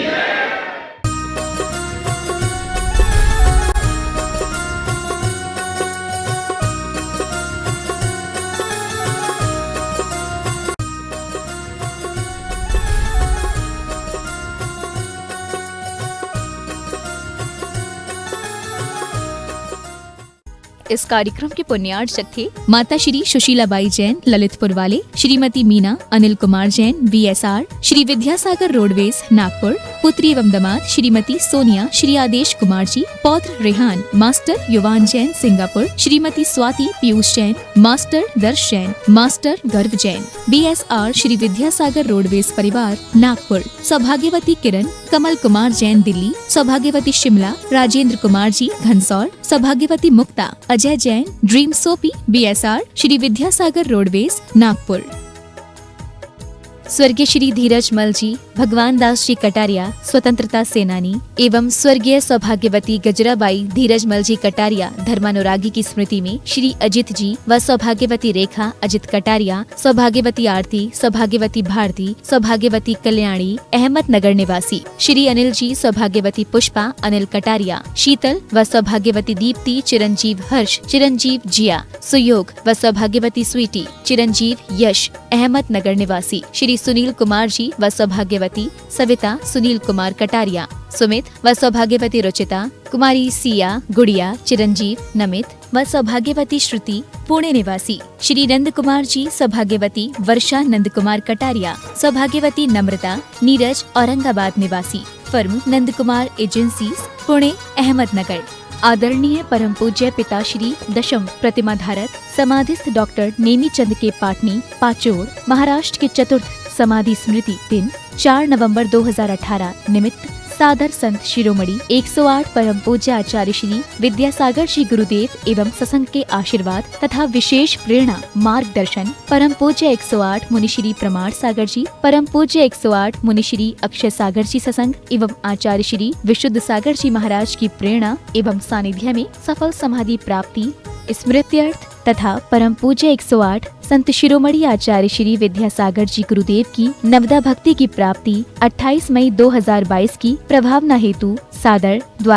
इस कार्यक्रम के पुण्यार्चक थे माता श्री सुशीलाबाई जैन ललितपुर वाले, श्रीमती मीना अनिल कुमार जैन VSR, श्री विद्यासागर रोडवेज नागपुर, पुत्री एवं दामाद श्रीमती सोनिया श्री आदेश कुमार जी, पौत्र रेहान मास्टर युवान जैन सिंगापुर, श्रीमती स्वाति पीयूष जैन, मास्टर दर्श जैन, मास्टर गर्व जैन, BSR श्री विद्यासागर रोडवेज परिवार नागपुर, सौभाग्यवती किरण कमल कुमार जैन दिल्ली, सौभाग्यवती शिमला राजेंद्र कुमार जी घनसौर, सौभाग्यवती मुक्ता अजय जैन ड्रीम सोपी BSR श्री विद्यासागर रोडवेज नागपुर। स्वर्गीय श्री धीरज मल जी भगवान दास जी कटारिया स्वतंत्रता सेनानी एवं स्वर्गीय सौभाग्यवती गजराबाई धीरज मल जी कटारिया धर्मानुरागी की स्मृति में श्री अजित जी व सौभाग्यवती रेखा अजित कटारिया, सौभाग्यवती आरती, सौभाग्यवती भारती, सौभाग्यवती कल्याणी अहमदनगर निवासी, श्री अनिल जी सौभाग्यवती पुष्पा अनिल कटारिया, शीतल व सौभाग्यवती दीप्ति, चिरंजीव हर्ष, चिरंजीव जिया, सुयोग व सौभाग्यवती स्वीटी, चिरंजीव यश अहमदनगर निवासी, श्री सुनील कुमार जी व सौभाग्यवती सविता सुनील कुमार कटारिया, सुमित व सौभाग्यवती रुचिता, कुमारी सिया गुड़िया चिरंजीव नमित व सौभाग्यवती श्रुति पुणे निवासी, श्री नंद कुमार जी सौभाग्यवती वर्षा नंद कुमार कटारिया, सौभाग्यवती नम्रता नीरज औरंगाबाद निवासी, फर्म नंद कुमार एजेंसीज पुणे अहमदनगर। आदरणीय परम पूज्य पिताश्री दशम प्रतिमा धारक समाधिस्थ डॉक्टर नेमीचंद के पाटनी पाचोड़ महाराष्ट्र के चतुर्थ समाधि स्मृति दिन 4 नवंबर 2018 निमित्त सादर संत शिरोमणि 108 परम पूज्य आचार्य श्री विद्यासागर श्री गुरुदेव एवं सत्संग के आशीर्वाद तथा विशेष प्रेरणा मार्गदर्शन परम पूज्य 108 मुनि श्री प्रमाण सागर जी, परम पूज्य 108 मुनि श्री अक्षय सागर जी सत्संग एवं आचार्य श्री विशुद्ध सागर जी महाराज की प्रेरणा एवं सानिध्य में सफल समाधि प्राप्ति स्मृत्यर्थ तथा परम पूज्य 108 संत शिरोमणि आचार्य श्री विद्यासागर जी गुरुदेव की नवदा भक्ति की प्राप्ति 28 मई 2022 की प्रभावना हेतु सादर